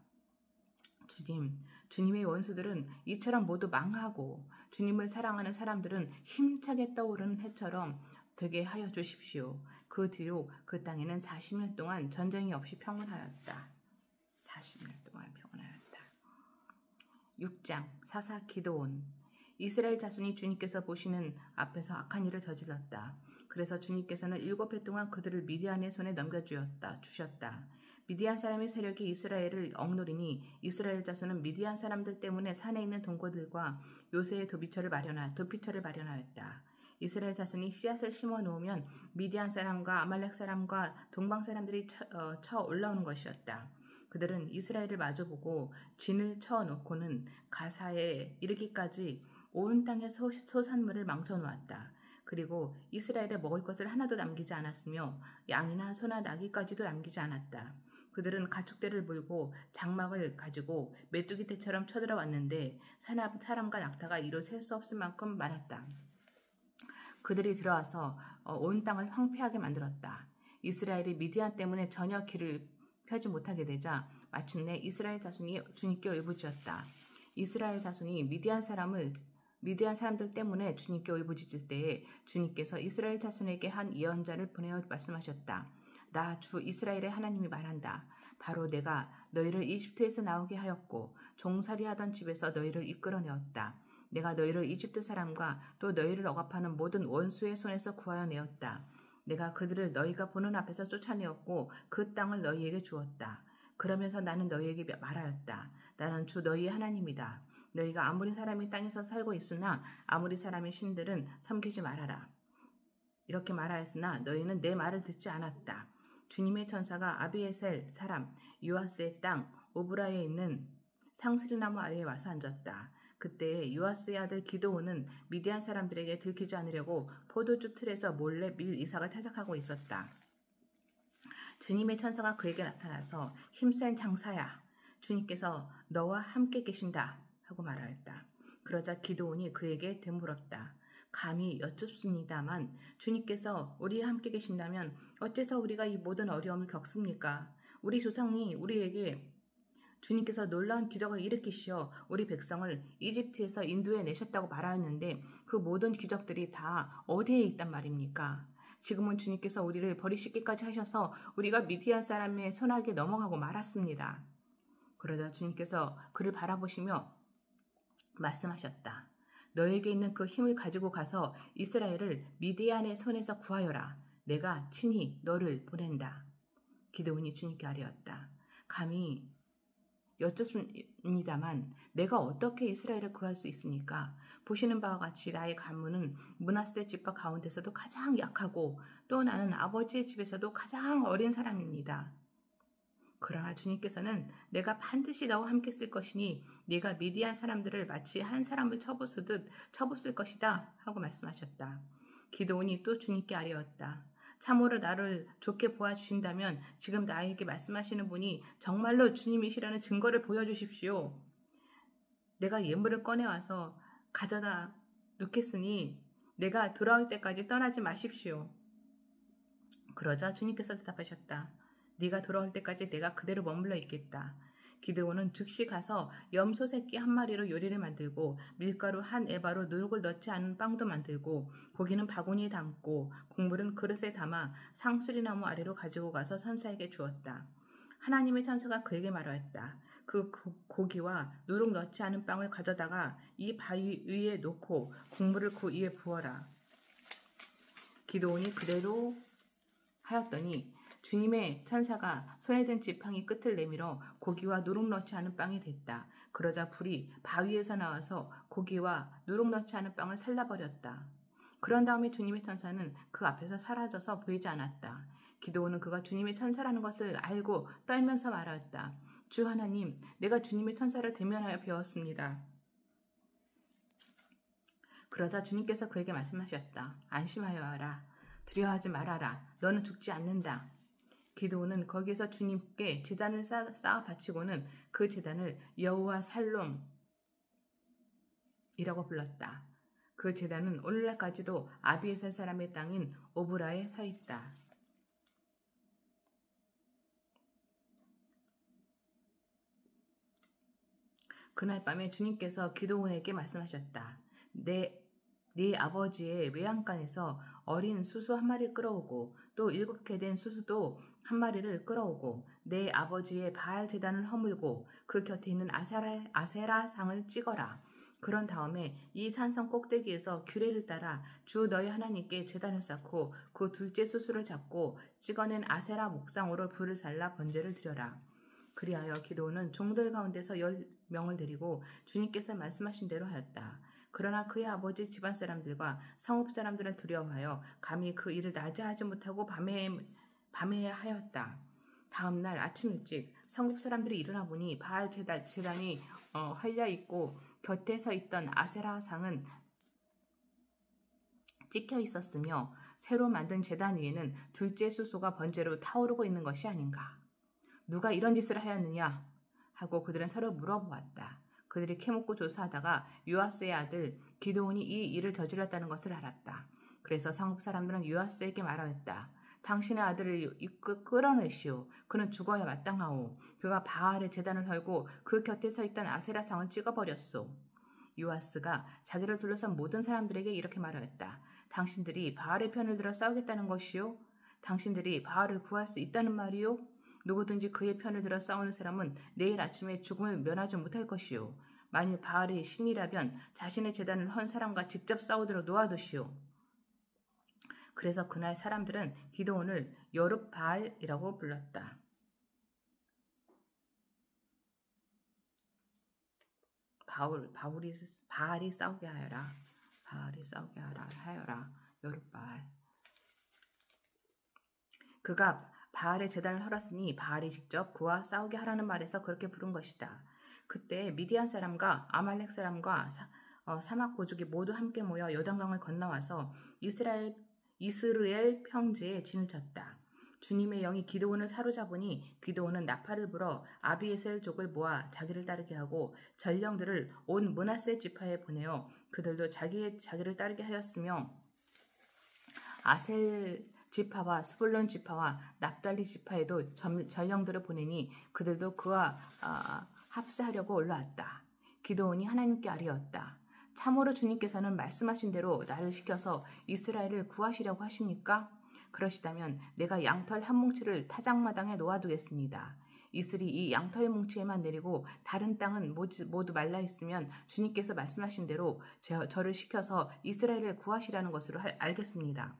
주님의 원수들은 이처럼 모두 망하고 주님을 사랑하는 사람들은 힘차게 떠오르는 해처럼 되게 하여 주십시오. 그 뒤로 그 땅에는 40년 동안 전쟁이 없이 평온하였다. 40년 동안 평온하였다. 6장 사사 기드온. 이스라엘 자손이 주님께서 보시는 앞에서 악한 일을 저질렀다. 그래서 주님께서는 7해 동안 그들을 미디안의 손에 넘겨주셨다. 미디안 사람의 세력이 이스라엘을 억누르니 이스라엘 자손은 미디안 사람들 때문에 산에 있는 동고들과 요새의 도피처를 마련하였다. 이스라엘 자손이 씨앗을 심어 놓으면 미디안 사람과 아말렉 사람과 동방 사람들이 쳐 올라오는 것이었다. 그들은 이스라엘을 마주보고 진을 쳐 놓고는 가사에 이르기까지 온 땅의 소산물을 망쳐 놓았다. 그리고 이스라엘에 먹을 것을 하나도 남기지 않았으며 양이나 소나 나귀까지도 남기지 않았다. 그들은 가축대를 몰고 장막을 가지고 메뚜기 떼처럼 쳐들어왔는데 사람과 낙타가 이로 셀 수 없을 만큼 많았다. 그들이 들어와서 온 땅을 황폐하게 만들었다. 이스라엘이 미디안 때문에 전혀 길을 펴지 못하게 되자 마침내 이스라엘 자손이 주님께 울부짖었다. 이스라엘 자손이 미디안 사람을 미디안 사람들 때문에 주님께 울부짖을 때에 주님께서 이스라엘 자손에게 한 예언자를 보내어 말씀하셨다. 나 주 이스라엘의 하나님이 말한다. 바로 내가 너희를 이집트에서 나오게 하였고 종살이하던 집에서 너희를 이끌어내었다. 내가 너희를 이집트 사람과 또 너희를 억압하는 모든 원수의 손에서 구하여 내었다. 내가 그들을 너희가 보는 앞에서 쫓아내었고 그 땅을 너희에게 주었다. 그러면서 나는 너희에게 말하였다. 나는 주 너희의 하나님이다. 너희가 아무리 사람이 땅에서 살고 있으나 아무리 사람의 신들은 섬기지 말아라. 이렇게 말하였으나 너희는 내 말을 듣지 않았다. 주님의 천사가 아비에셀 사람 요아스의 땅 오브라에 있는 상수리나무 아래에 와서 앉았다. 그때 요아스의 아들 기드온은 미디안 사람들에게 들키지 않으려고 포도주 틀에서 몰래 밀 이삭을 타작하고 있었다. 주님의 천사가 그에게 나타나서 힘센 장사야, 주님께서 너와 함께 계신다 하고 말하였다. 그러자 기드온이 그에게 되물었다. 감히 여쭙습니다만 주님께서 우리와 함께 계신다면 어째서 우리가 이 모든 어려움을 겪습니까? 우리 조상이 우리에게 주님께서 놀라운 기적을 일으키시어 우리 백성을 이집트에서 인도해 내셨다고 말하였는데 그 모든 기적들이 다 어디에 있단 말입니까? 지금은 주님께서 우리를 버리시기까지 하셔서 우리가 미디안 사람의 손아귀에 넘어가고 말았습니다. 그러자 주님께서 그를 바라보시며 말씀하셨다. 너에게 있는 그 힘을 가지고 가서 이스라엘을 미디안의 손에서 구하여라. 내가 친히 너를 보낸다. 기드온이 주님께 아뢰었다. 감히 여쭙습니다만 내가 어떻게 이스라엘을 구할 수 있습니까? 보시는 바와 같이 나의 가문은 므낫세 지파 가운데서도 가장 약하고 또 나는 아버지의 집에서도 가장 어린 사람입니다. 그러나 주님께서는 내가 반드시 너와 함께 쓸 것이니 네가 미디안 사람들을 마치 한 사람을 쳐부수듯 쳐부술 것이다 하고 말씀하셨다. 기드온이 또 주님께 아뢰었다. 참으로 나를 좋게 보아주신다면 지금 나에게 말씀하시는 분이 정말로 주님이시라는 증거를 보여주십시오. 내가 예물을 꺼내와서 가져다 놓겠으니 내가 돌아올 때까지 떠나지 마십시오. 그러자 주님께서 대답하셨다. 네가 돌아올 때까지 내가 그대로 머물러 있겠다. 기드온은 즉시 가서 염소 새끼 한 마리로 요리를 만들고 밀가루 한 에바로 누룩을 넣지 않은 빵도 만들고 고기는 바구니에 담고 국물은 그릇에 담아 상수리나무 아래로 가지고 가서 천사에게 주었다. 하나님의 천사가 그에게 말하였다. 그 고기와 누룩 넣지 않은 빵을 가져다가 이 바위 위에 놓고 국물을 그 위에 부어라. 기드온이 그대로 하였더니 주님의 천사가 손에 든 지팡이 끝을 내밀어 고기와 누룩 넣지 않은 빵이 됐다. 그러자 불이 바위에서 나와서 고기와 누룩 넣지 않은 빵을 살라버렸다. 그런 다음에 주님의 천사는 그 앞에서 사라져서 보이지 않았다. 기드온은 그가 주님의 천사라는 것을 알고 떨면서 말하였다. 주 하나님, 내가 주님의 천사를 대면하여 배웠습니다. 그러자 주님께서 그에게 말씀하셨다. 안심하여 하라. 두려워하지 말아라. 너는 죽지 않는다. 기드온은 거기에서 주님께 제단을 쌓아 바치고는 그 제단을 여호와 살롬이라고 불렀다. 그 제단은 오늘날까지도 아비에셀 사람의 땅인 오브라에 서 있다. 그날 밤에 주님께서 기드온에게 말씀하셨다. 네 아버지의 외양간에서 어린 수수 한 마리 끌어오고 또 7개 된 수수도 한 마리를 끌어오고 내 아버지의 바알 제단을 허물고 그 곁에 있는 아세라 상을 찍어라. 그런 다음에 이 산성 꼭대기에서 규례를 따라 주 너희 하나님께 제단을 쌓고 그 둘째 수수를 잡고 찍어낸 아세라 목상으로 불을 살라 번제를 드려라. 그리하여 기드온은 종들 가운데서 10명을 데리고 주님께서 말씀하신 대로 하였다. 그러나 그의 아버지 집안 사람들과 성읍 사람들을 두려워하여 감히 그 일을 낮에 하지 못하고 밤에 하였다. 다음 날 아침 일찍 성읍 사람들이 일어나 보니 바알 제단이 헐려 있고 곁에 서 있던 아세라 상은 찍혀 있었으며 새로 만든 제단 위에는 둘째 수소가 번제로 타오르고 있는 것이 아닌가. 누가 이런 짓을 하였느냐 하고 그들은 서로 물어보았다. 그들이 캐묻고 조사하다가 요아스의 아들 기드온이 이 일을 저질렀다는 것을 알았다. 그래서 성읍 사람들은 요아스에게 말하였다. 당신의 아들을 끌어내시오. 그는 죽어야 마땅하오. 그가 바알의 제단을 헐고 그 곁에 서 있던 아세라 상을 찍어버렸소. 요아스가 자기를 둘러싼 모든 사람들에게 이렇게 말하였다. 당신들이 바알의 편을 들어 싸우겠다는 것이요? 당신들이 바알을 구할 수 있다는 말이요? 누구든지 그의 편을 들어 싸우는 사람은 내일 아침에 죽음을 면하지 못할 것이요. 만일 바알이 신이라면 자신의 제단을 헌 사람과 직접 싸우도록 놓아두시오. 그래서 그날 사람들은 기드온을 여룹바알이라고 불렀다. 바알이 싸우게 하여라. 바알이 싸우게 하여라. 여룹바알. 그가 바알의 제단을 헐었으니 바알이 직접 그와 싸우게 하라는 말에서 그렇게 부른 것이다. 그때 미디안 사람과 아말렉 사람과 사막 고족이 모두 함께 모여 요단강을 건너와서 이스르엘 평지에 진을 쳤다. 주님의 영이 기드온을 사로잡으니 기드온은 나팔을 불어 아비에셀족을 모아 자기를 따르게 하고 전령들을 온 므낫세 지파에 보내어 그들도 자기를 따르게 하였으며 아셀 지파와 스불론 지파와 납달리 지파에도 전령들을 보내니 그들도 그와 합세하려고 올라왔다. 기드온이 하나님께 아뢰었다. 참으로 주님께서는 말씀하신 대로 나를 시켜서 이스라엘을 구하시려고 하십니까? 그러시다면 내가 양털 한 뭉치를 타작마당에 놓아두겠습니다. 이슬이 이 양털 뭉치에만 내리고 다른 땅은 모두 말라 있으면 주님께서 말씀하신 대로 저를 시켜서 이스라엘을 구하시라는 것으로 알겠습니다.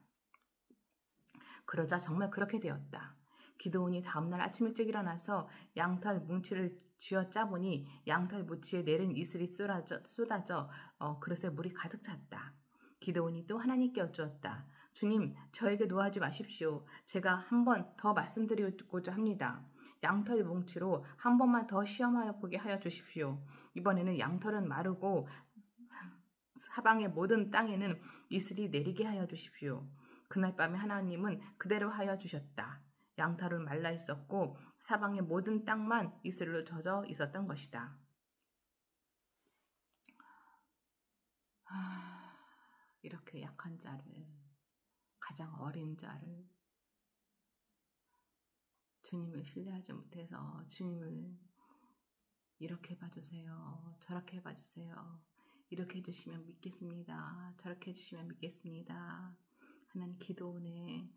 그러자 정말 그렇게 되었다. 기드온이 다음날 아침 일찍 일어나서 양털 뭉치를 쥐어 짜보니 양털 뭉치에 내린 이슬이 쏟아져 그릇에 물이 가득 찼다. 기드온이 또 하나님께 여쭈었다. 주님, 저에게 노하지 마십시오. 제가 한 번 더 말씀드리고자 합니다. 양털 뭉치로 한 번만 더 시험하여 보게 하여 주십시오. 이번에는 양털은 마르고 사방의 모든 땅에는 이슬이 내리게 하여 주십시오. 그날 밤에 하나님은 그대로 하여 주셨다. 양털은 말라 있었고 사방의 모든 땅만 이슬로 젖어 있었던 것이다. 이렇게 약한 자를, 가장 어린 자를 주님을 신뢰하지 못해서 주님을 이렇게 봐주세요. 저렇게 봐주세요. 이렇게 해주시면 믿겠습니다. 저렇게 해주시면 믿겠습니다. 하나님 기도원의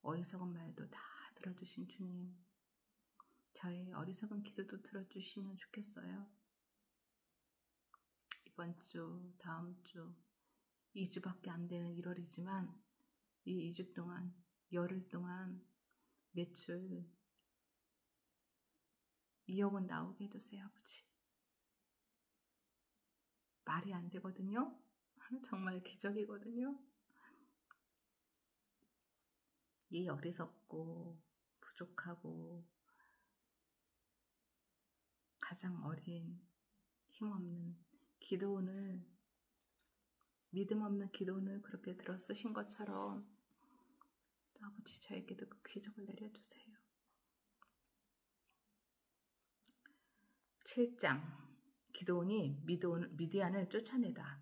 어리석은 말도 다 들어주신 주님, 저의 어리석은 기도도 들어주시면 좋겠어요. 이번 주, 다음 주, 2주밖에 안 되는 1월이지만 이 2주 동안, 열흘 동안 매출 2억은 나오게 해주세요, 아버지. 말이 안 되거든요. 정말 기적이거든요. 이 어리석고 부족하고 가장 어린 힘없는 기도원을, 믿음 없는 기도원을 그렇게 들어 쓰신 것처럼 아버지 저에게도 그 기적을 내려주세요. 7장 기드온이 미디안을 쫓아내다.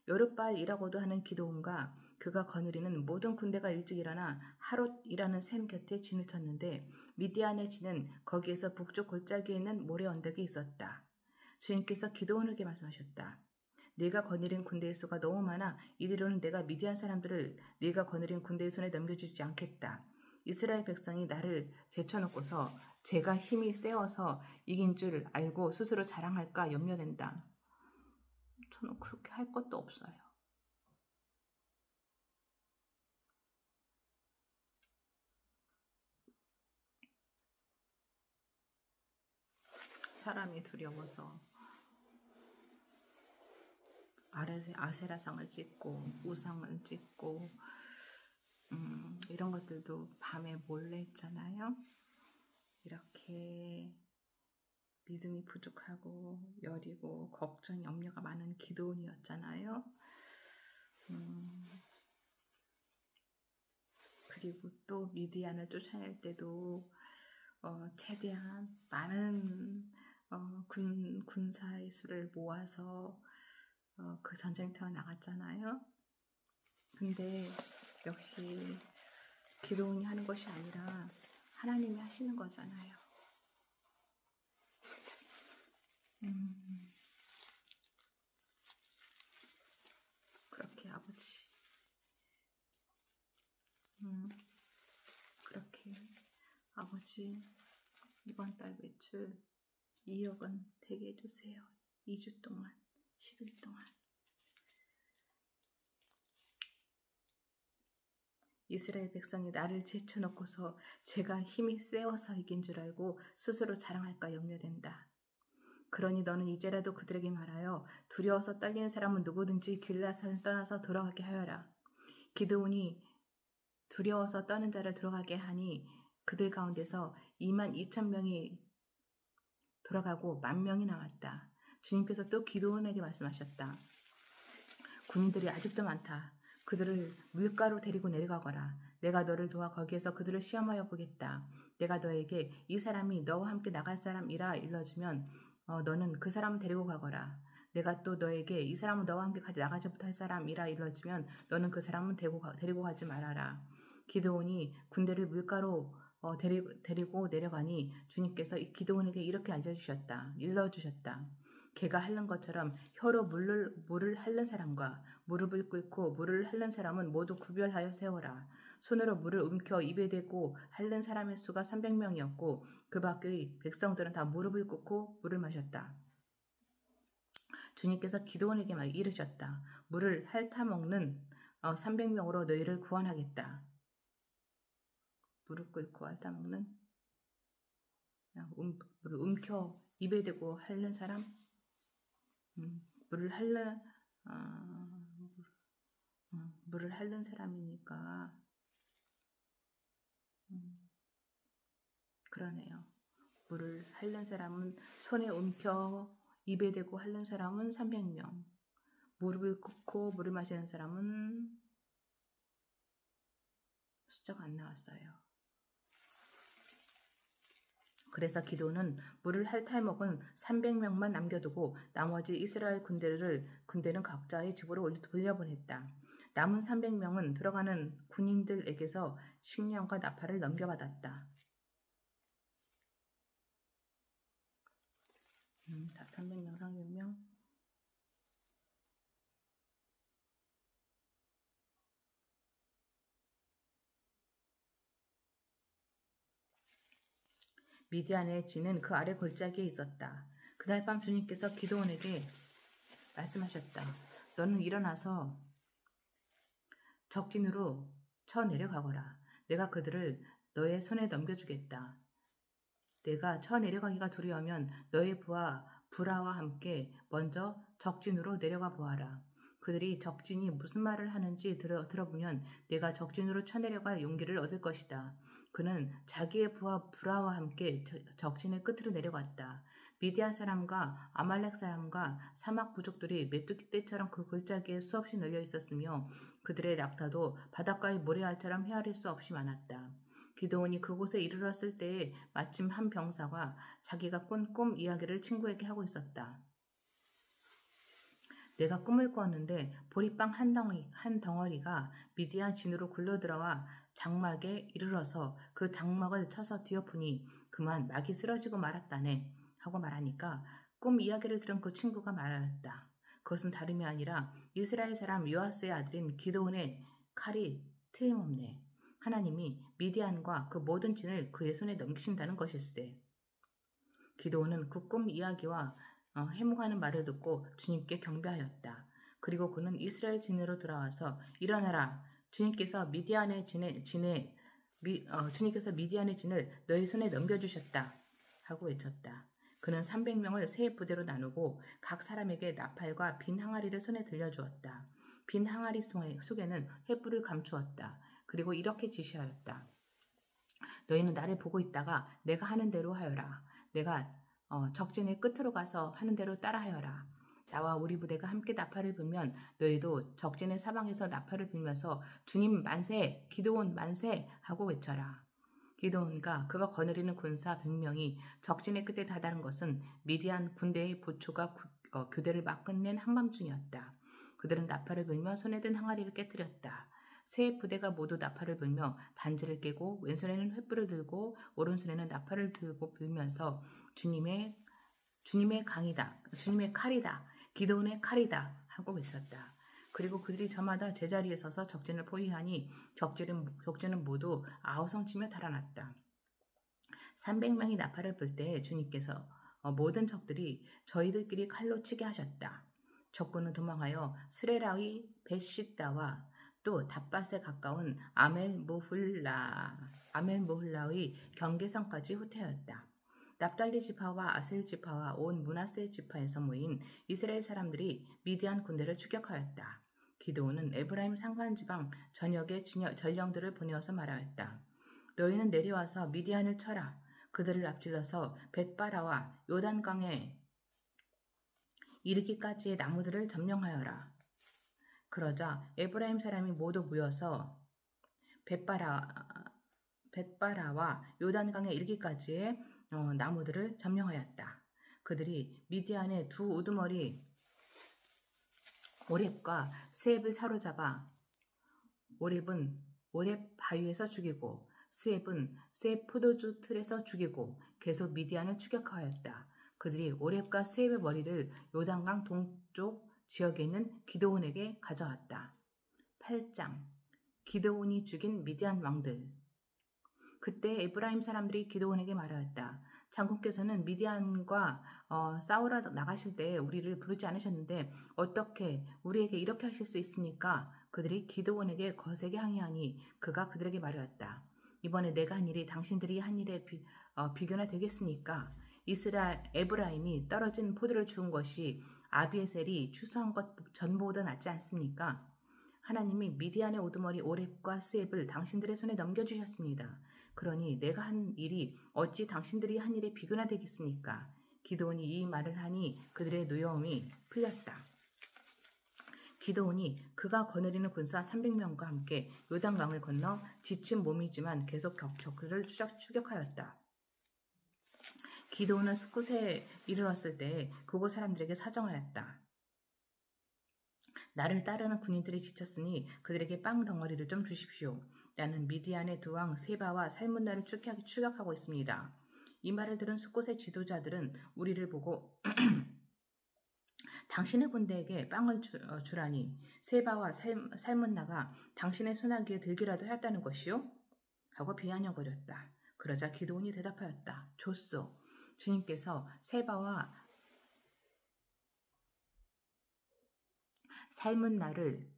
여룹바알이라고도 하는 기드온과 그가 거느리는 모든 군대가 일찍 일어나 하롯이라는 샘 곁에 진을 쳤는데 미디안의 진은 거기에서 북쪽 골짜기에 있는 모래 언덕에 있었다. 주님께서 기드온에게 말씀하셨다. 네가 거느린 군대의 수가 너무 많아 이대로는 내가 미디안 사람들을 네가 거느린 군대의 손에 넘겨주지 않겠다. 이스라엘 백성이 나를 제쳐놓고서 제가 힘이 세워서 이긴 줄 알고 스스로 자랑할까 염려된다. 저는 그렇게 할 것도 없어요. 사람이 두려워서 아세라상을 찍고 우상을 찍고 이런 것들도 밤에 몰래 했잖아요. 이렇게 믿음이 부족하고 여리고 걱정, 염려가 많은 기드온이었잖아요. 그리고 또 미디안을 쫓아낼 때도 최대한 많은 군사의 수를 모아서 그 전쟁터에 나갔잖아요. 근데 역시 기드온이 하는 것이 아니라 하나님이 하시는 거잖아요. 아버지, 이번 달 매출 2억 원 되게 해주세요. 2주 동안, 10일 동안. 이스라엘 백성이 나를 제쳐놓고서 제가 힘이 세워서 이긴 줄 알고 스스로 자랑할까 염려된다. 그러니 너는 이제라도 그들에게 말하여 두려워서 떨리는 사람은 누구든지 길라산을 떠나서 돌아가게 하여라. 기드온이 두려워서 떠는 자를 들어가게 하니 그들 가운데서 22,000명이 돌아가고 10,000명이 남았다. 주님께서 또 기드온에게 말씀하셨다. 군인들이 아직도 많다. 그들을 물가로 데리고 내려가거라. 내가 너를 도와 거기에서 그들을 시험하여 보겠다. 내가 너에게 이 사람이 너와 함께 나갈 사람이라 일러주면 너는 그 사람을 데리고 가거라. 내가 또 너에게 이 사람은 너와 함께 나가지 못할 사람이라 일러주면 너는 그 사람은 데리고 가지 말아라. 기드온이 군대를 물가로 데리고 내려가니 주님께서 기드온에게 이렇게 일러주셨다. 개가 핥는 것처럼 혀로 물을 핥는 사람과 무릎을 꿇고 물을 핥는 사람은 모두 구별하여 세워라. 손으로 물을 움켜 입에 대고 핥는 사람의 수가 300명이었고 그 밖의 백성들은 다 무릎을 꿇고 물을 마셨다. 주님께서 기드온에게 이르셨다. 물을 핥아먹는 300명으로 너희를 구원하겠다. 무릎 꿇고 핥아먹는 물을 움켜 입에 대고 핥는 사람, 물을 핥는 사람이니까 그러네요. 물을 핥는 사람은 손에 움켜 입에 대고 핥는 사람은 300명, 무릎을 꿇고 물을 마시는 사람은 숫자가 안 나왔어요. 그래서 기드온은 물을 핥아먹은 300명만 남겨두고 나머지 이스라엘 군대는 각자의 집으로 돌려보냈다. 남은 300명은 들어가는 군인들에게서 식량과 나팔을 넘겨받았다. 300명, 300명. 미디안의 진은 그 아래 골짜기에 있었다. 그날 밤 주님께서 기드온에게 말씀하셨다. 너는 일어나서 적진으로 쳐 내려가거라. 내가 그들을 너의 손에 넘겨주겠다. 내가 쳐 내려가기가 두려우면 너의 부하 브라와 함께 먼저 적진으로 내려가 보아라. 그들이 적진이 무슨 말을 하는지 들어보면 내가 적진으로 쳐내려갈 용기를 얻을 것이다. 그는 자기의 부하 브라와 함께 적진의 끝으로 내려갔다. 미디안 사람과 아말렉 사람과 사막 부족들이 메뚜기 떼처럼 그 골짜기에 수없이 널려 있었으며 그들의 낙타도 바닷가의 모래알처럼 헤아릴 수 없이 많았다. 기드온이 그곳에 이르렀을 때에 마침 한 병사가 자기가 꾼 꿈 이야기를 친구에게 하고 있었다. 내가 꿈을 꾸었는데 보리빵 한 덩어리가 미디안 진으로 굴러들어와 장막에 이르러서 그 장막을 쳐서 뒤엎으니 그만 막이 쓰러지고 말았다네 하고 말하니까 꿈 이야기를 들은 그 친구가 말하였다. 그것은 다름이 아니라 이스라엘 사람 요아스의 아들인 기드온의 칼이 틀림없네. 하나님이 미디안과 그 모든 진을 그의 손에 넘기신다는 것일세. 기드온은 그 꿈 이야기와 해몽하는 말을 듣고 주님께 경배하였다. 그리고 그는 이스라엘 진으로 돌아와서 일어나라. 주님께서 미디안의 진을 너희 손에 넘겨주셨다 하고 외쳤다. 그는 300명을 세 부대로 나누고 각 사람에게 나팔과 빈 항아리를 손에 들려주었다. 빈 항아리 속에는 횃불을 감추었다. 그리고 이렇게 지시하였다. 너희는 나를 보고 있다가 내가 하는 대로 하여라. 내가 적진의 끝으로 가서 하는 대로 따라하여라. 나와 우리 부대가 함께 나팔을 불면 너희도 적진의 사방에서 나팔을 불면서 주님 만세, 기드온 만세 하고 외쳐라. 기드온과 그가 거느리는 군사 100명이 적진의 끝에 다다른 것은 미디안 군대의 보초가 교대를 막 끝낸 한밤중이었다. 그들은 나팔을 불며 손에 든 항아리를 깨뜨렸다. 세 부대가 모두 나팔을 불며 반지를 깨고 왼손에는 횃불을 들고 오른손에는 나팔을 들고 불면서 주님의 칼이다, 기드온의 칼이다 하고 외쳤다. 그리고 그들이 저마다 제자리에 서서 적진을 포위하니 적진은 모두 아우성치며 달아났다. 300명이 나팔을 불 때 주님께서 모든 적들이 저희들끼리 칼로 치게 하셨다. 적군은 도망하여 스레라의 벳시다와 또 답밭에 가까운 아멜모훌라의 경계선까지 후퇴하였다. 납달리 지파와 아셀 지파와 온 므낫세 지파에서 모인 이스라엘 사람들이 미디안 군대를 추격하였다. 기드온은 에브라임 산간 지방 전역의 전령들을 보내어서 말하였다. 너희는 내려와서 미디안을 쳐라. 그들을 앞질러서 벳바라와 요단강에 이르기까지의 나무들을 점령하여라. 그러자 에브라임 사람이 모두 모여서 벳바라와 요단강에 이르기까지의 나무들을 점령하였다. 그들이 미디안의 두 우두머리 오렙과 스앱을 사로잡아 오렙은 오렙 바위에서 죽이고 스앱은 스앱 포도주 틀에서 죽이고 계속 미디안을 추격하였다. 그들이 오렙과 스앱의 머리를 요단강 동쪽 지역에 있는 기드온에게 가져왔다. 8장 기드온이 죽인 미디안 왕들. 그때 에브라임 사람들이 기드온에게 말하였다. 장군께서는 미디안과 싸우러 나가실 때 우리를 부르지 않으셨는데 어떻게 우리에게 이렇게 하실 수 있습니까? 그들이 기드온에게 거세게 항의하니 그가 그들에게 말하였다. 이번에 내가 한 일이 당신들이 한 일에 비교나 되겠습니까? 에브라임이 떨어진 포도를 주운 것이 아비에셀이 추수한 것 전보다 낫지 않습니까? 하나님이 미디안의 우두머리 오렙과 스앱을 당신들의 손에 넘겨주셨습니다. 그러니 내가 한 일이 어찌 당신들이 한 일에 비교나 되겠습니까? 기드온이 이 말을 하니 그들의 노여움이 풀렸다. 기드온이 그가 거느리는 군사 300명과 함께 요단강을 건너 지친 몸이지만 계속 적들을 추격하였다. 기드온은 숫곳에 이르렀을 때 그곳 사람들에게 사정하였다. 나를 따르는 군인들이 지쳤으니 그들에게 빵 덩어리를 좀 주십시오. 나는 미디안의 두 왕 세바와 살문나를 추격하고 있습니다. 이 말을 들은 숫곳의 지도자들은 우리를 보고 당신의 군대에게 빵을 주라니 세바와 살문나가 당신의 소나기에 들기라도 하였다는 것이요? 하고 비아냥거렸다. 그러자 기드온이 대답하였다. 좋소. 주님께서 세바와 살문나를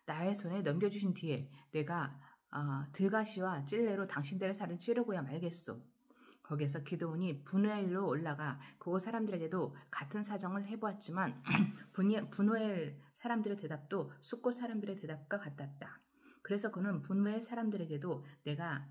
나의 손에 넘겨주신 뒤에 내가 들가시와 찔레로 당신들의 살을 찌르고야 말겠소. 거기에서 기드온이 분우엘로 올라가 그곳 사람들에게도 같은 사정을 해보았지만 분우엘 사람들의 대답도 숫곳 사람들의 대답과 같았다. 그래서 그는 분우엘 사람들에게도 내가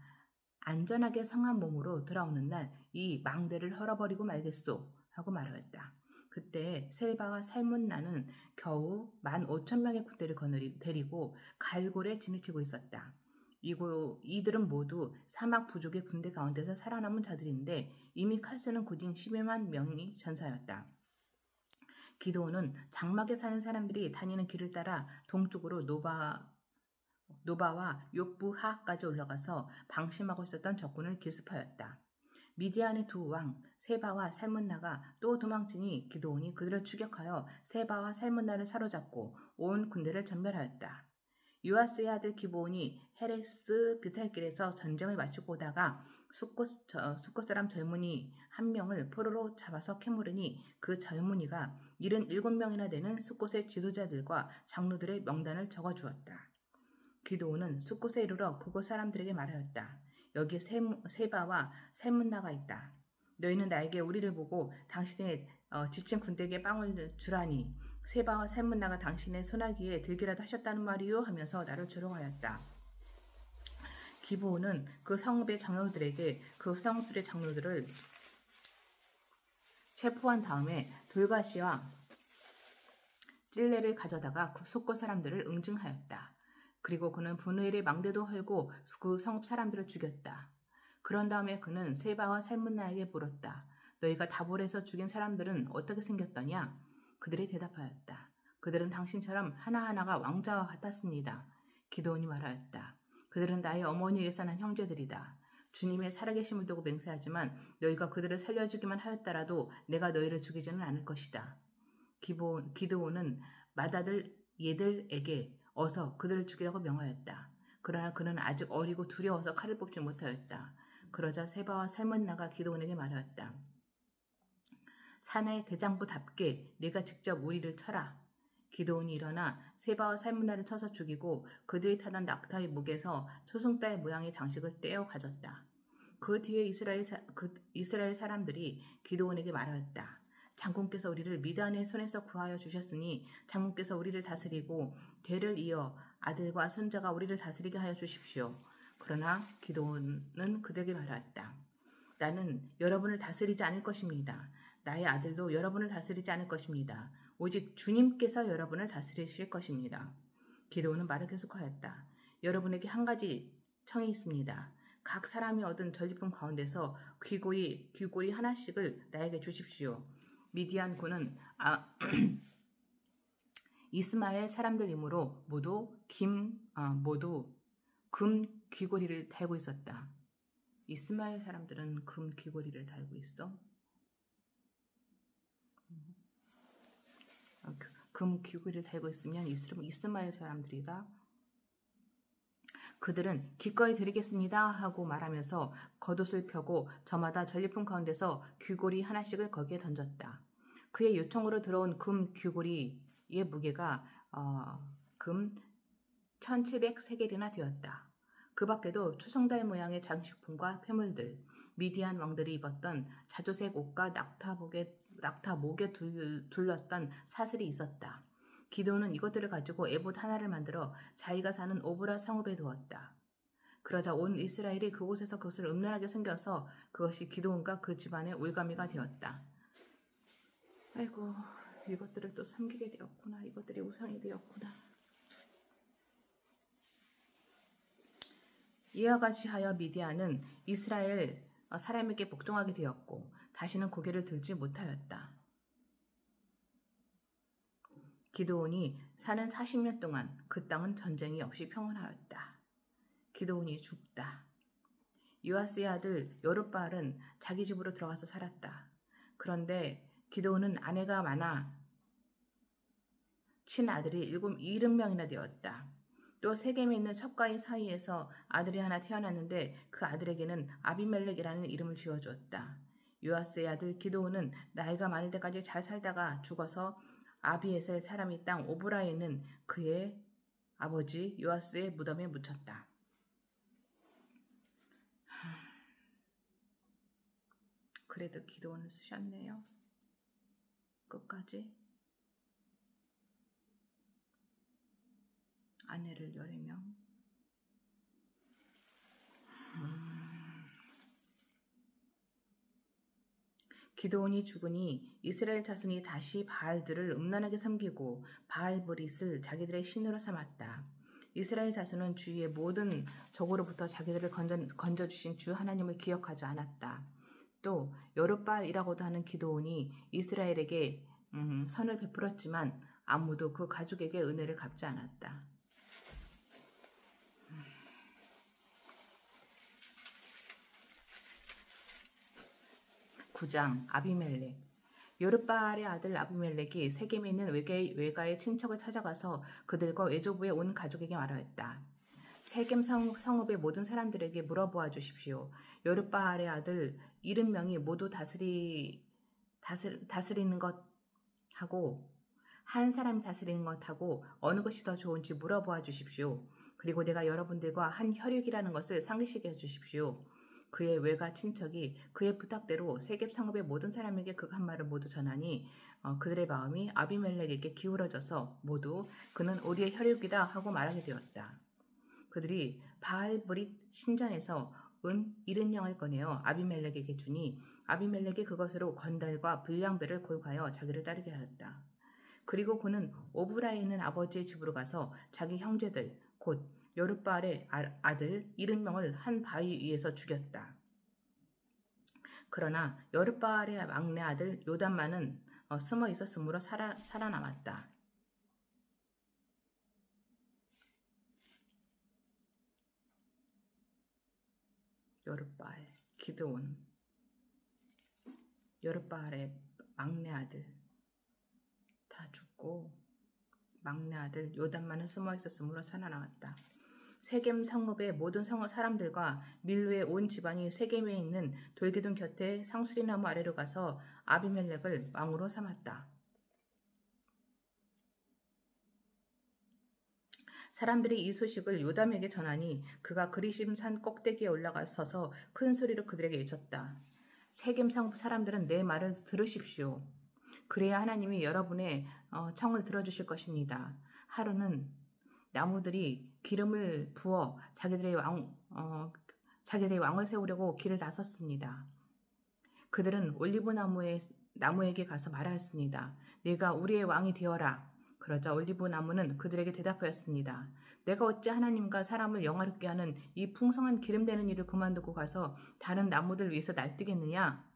안전하게 성한 몸으로 돌아오는 날 이 망대를 헐어버리고 말겠소 하고 말하였다. 그때 셀바와 살문나는 겨우 15,000명의 군대를 데리고 갈골에 진을 치고 있었다. 이들은 모두 사막 부족의 군대 가운데서 살아남은 자들인데 이미 칼 쓰는 군인 12만 명이 전사였다. 기드온은 장막에 사는 사람들이 다니는 길을 따라 동쪽으로 노바와 욕부하까지 올라가서 방심하고 있었던 적군을 기습하였다. 미디안의 두 왕 세바와 살문나가 또 도망치니 기드온이 그들을 추격하여 세바와 살문나를 사로잡고 온 군대를 전멸하였다. 요아스의 아들 기브온이 헤레스 뷰탈길에서 전쟁을 마치고 오다가 숫곳 사람 젊은이 한 명을 포로로 잡아서 캐물으니 그 젊은이가 77명이나 되는 숫곳의 지도자들과 장로들의 명단을 적어주었다. 기드온은 숫곳에 이르러 그곳 사람들에게 말하였다. 여기 세바와 살문나가 있다. 너희는 나에게 우리를 보고 당신의 지친 군대에게 빵을 주라니 세바와 살문나가 당신의 소나기에 들기라도 하셨다는 말이요 하면서 나를 조롱하였다. 기브온은 그 성읍의 장로들에게 그 성읍들의 장로들을 체포한 다음에 돌가시와 찔레를 가져다가 그 숫곳 사람들을 응징하였다. 그리고 그는 분우엘의 망대도 헐고 그 성읍 사람들을 죽였다. 그런 다음에 그는 세바와 살문나에게 물었다. 너희가 다볼에서 죽인 사람들은 어떻게 생겼더냐? 그들이 대답하였다. 그들은 당신처럼 하나하나가 왕자와 같았습니다. 기드온이 말하였다. 그들은 나의 어머니에게서 난 형제들이다. 주님의 살아계심을 두고 맹세하지만 너희가 그들을 살려주기만 하였더라도 내가 너희를 죽이지는 않을 것이다. 기드온은 맏아들 얘들에게 어서 그들을 죽이라고 명하였다. 그러나 그는 아직 어리고 두려워서 칼을 뽑지 못하였다. 그러자 세바와 살문나가 기드온에게 말하였다. 사내 대장부답게 네가 직접 우리를 쳐라. 기드온이 일어나 세바와 살문나를 쳐서 죽이고 그들이 타던 낙타의 목에서 소송달 모양의 장식을 떼어 가졌다. 그 뒤에 이스라엘 사람들이 기드온에게 말하였다. 장군께서 우리를 미디안의 손에서 구하여 주셨으니 장군께서 우리를 다스리고 대를 이어 아들과 손자가 우리를 다스리게 하여 주십시오. 그러나 기드온은 그들에게 말하였다. 나는 여러분을 다스리지 않을 것입니다. 나의 아들도 여러분을 다스리지 않을 것입니다. 오직 주님께서 여러분을 다스리실 것입니다. 기드온은 말을 계속하였다. 여러분에게 한 가지 청이 있습니다. 각 사람이 얻은 전리품 가운데서 귀고리 하나씩을 나에게 주십시오. 미디안 군은 이스마엘 사람들이므로 모두 금 귀고리를 달고 있었다. 이스마엘 사람들은 금 귀고리를 달고 있어? 금 귀고리를 달고 있으면 이스마엘 사람들이다. 그들은 기꺼이 드리겠습니다 하고 말하면서 겉옷을 펴고 저마다 전리품 가운데서 귀고리 하나씩을 거기에 던졌다. 그의 요청으로 들어온 금 귀고리의 무게가 금 1700세겔이나 되었다. 그 밖에도 초성달 모양의 장식품과 폐물들, 미디안 왕들이 입었던 자주색 옷과 낙타 목에 둘렀던 사슬이 있었다. 기드온은 이것들을 가지고 에봇 하나를 만들어 자기가 사는 오브라 성읍에 두었다. 그러자 온 이스라엘이 그곳에서 그것을 음란하게 섬겨서 그것이 기드온과 그 집안의 올가미가 되었다. 아이고, 이것들을 또 섬기게 되었구나. 이것들이 우상이 되었구나. 이와 같이 하여 미디안은 이스라엘 사람에게 복종하게 되었고 다시는 고개를 들지 못하였다. 기드온이 사는 40년 동안 그 땅은 전쟁이 없이 평온하였다. 기드온이 죽다. 요아스의 아들 여룻바알은 자기 집으로 들어가서 살았다. 그런데 기드온은 아내가 많아 친아들이 70명이나 되었다. 또 세겜에 있는 첩가인 사이에서 아들이 하나 태어났는데 그 아들에게는 아비멜렉이라는 이름을 지어주었다. 요아스의 아들 기드온은 나이가 많을 때까지 잘 살다가 죽어서 아비에셀 사람이 땅 오브라에 있는 그의 아버지 요아스의 무덤에 묻혔다. 그래도 기드온을 쓰셨네요. 끝까지. 아내를 10명. 기드온이 죽으니 이스라엘 자손이 다시 바알들을 음란하게 섬기고 바알브릿을 자기들의 신으로 삼았다. 이스라엘 자손은 주위의 모든 적으로부터 자기들을 건져주신 주 하나님을 기억하지 않았다. 또 여룻바알이라고도 하는 기드온이 이스라엘에게 선을 베풀었지만 아무도 그 가족에게 은혜를 갚지 않았다. 9장 아비멜렉. 여룻바알의 아들 아비멜렉이 세겜에 있는 외가의 친척을 찾아가서 그들과 외조부의 온 가족에게 말하였다. 세겜 성읍의 모든 사람들에게 물어보아 주십시오. 여룻바알의 아들 70명이 모두 다스리는 것하고 한 사람이 다스리는 것하고 어느 것이 더 좋은지 물어보아 주십시오. 그리고 내가 여러분들과 한 혈육이라는 것을 상기시켜 해 주십시오. 그의 외가 친척이 그의 부탁대로 세겜 성읍의 모든 사람에게 그 한 말을 모두 전하니 그들의 마음이 아비멜렉에게 기울어져서 모두 그는 우리의 혈육이다 하고 말하게 되었다. 그들이 바알브릿 신전에서 은 70냥을 꺼내어 아비멜렉에게 주니 아비멜렉이 그것으로 건달과 불량배를 고용하여 자기를 따르게 하였다. 그리고 그는 오브라에 있는 아버지의 집으로 가서 자기 형제들 곧 여룻바알의 아들 70명을 한 바위 위에서 죽였다. 그러나 여룻바알의 막내 아들 요담만은 숨어 있었으므로 살아남았다. 여룻바알, 기드온, 여룻바알의 막내 아들 다 죽고 막내 아들 요담만은 숨어 있었으므로 살아남았다. 세겜 성읍의 모든 사람들과 밀로의 온 집안이 세겜에 있는 돌기둥 곁에 상수리나무 아래로 가서 아비멜렉을 왕으로 삼았다. 사람들이 이 소식을 요담에게 전하니 그가 그리심 산 꼭대기에 올라가 서서 큰 소리로 그들에게 외쳤다. 세겜 성읍 사람들은 내 말을 들으십시오. 그래야 하나님이 여러분의 청을 들어주실 것입니다. 하루는 나무들이 기름을 부어 자기들의 왕을 세우려고 길을 나섰습니다. 그들은 올리브 나무에게 가서 말하였습니다. 네가 우리의 왕이 되어라. 그러자 올리브 나무는 그들에게 대답하였습니다. 내가 어찌 하나님과 사람을 영화롭게 하는 이 풍성한 기름 내는 일을 그만두고 가서 다른 나무들 위해서 날뛰겠느냐?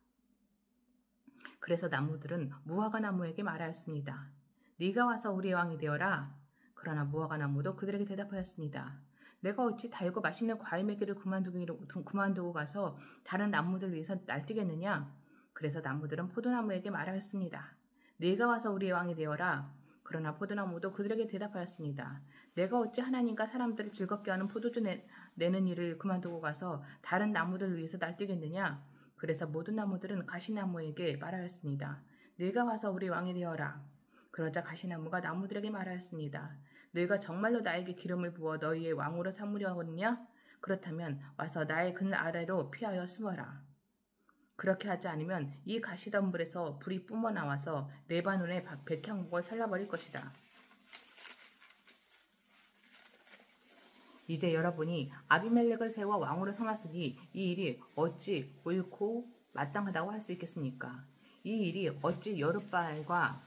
그래서 나무들은 무화과 나무에게 말하였습니다. 네가 와서 우리의 왕이 되어라. 그러나 무화과 나무도 그들에게 대답하였습니다. 내가 어찌 달고 맛있는 과일 맺기를 그만두고 가서 다른 나무들 위해서 날뛰겠느냐? 그래서 나무들은 포도나무에게 말하였습니다. 네가 와서 우리의 왕이 되어라. 그러나 포도나무도 그들에게 대답하였습니다. 내가 어찌 하나님과 사람들을 즐겁게 하는 포도주 내는 일을 그만두고 가서 다른 나무들 위해서 날뛰겠느냐? 그래서 모든 나무들은 가시나무에게 말하였습니다. 네가 와서 우리 왕이 되어라. 그러자 가시나무가 나무들에게 말하였습니다. 너희가 정말로 나에게 기름을 부어 너희의 왕으로 삼으려느냐? 그렇다면 와서 나의 근 아래로 피하여 숨어라. 그렇게 하지 않으면 이 가시덤불에서 불이 뿜어 나와서 레바논의 백향목을 살라버릴 것이다. 이제 여러분이 아비멜렉을 세워 왕으로 삼았으니 이 일이 어찌 옳고 마땅하다고 할 수 있겠습니까? 이 일이 어찌 여룻바알과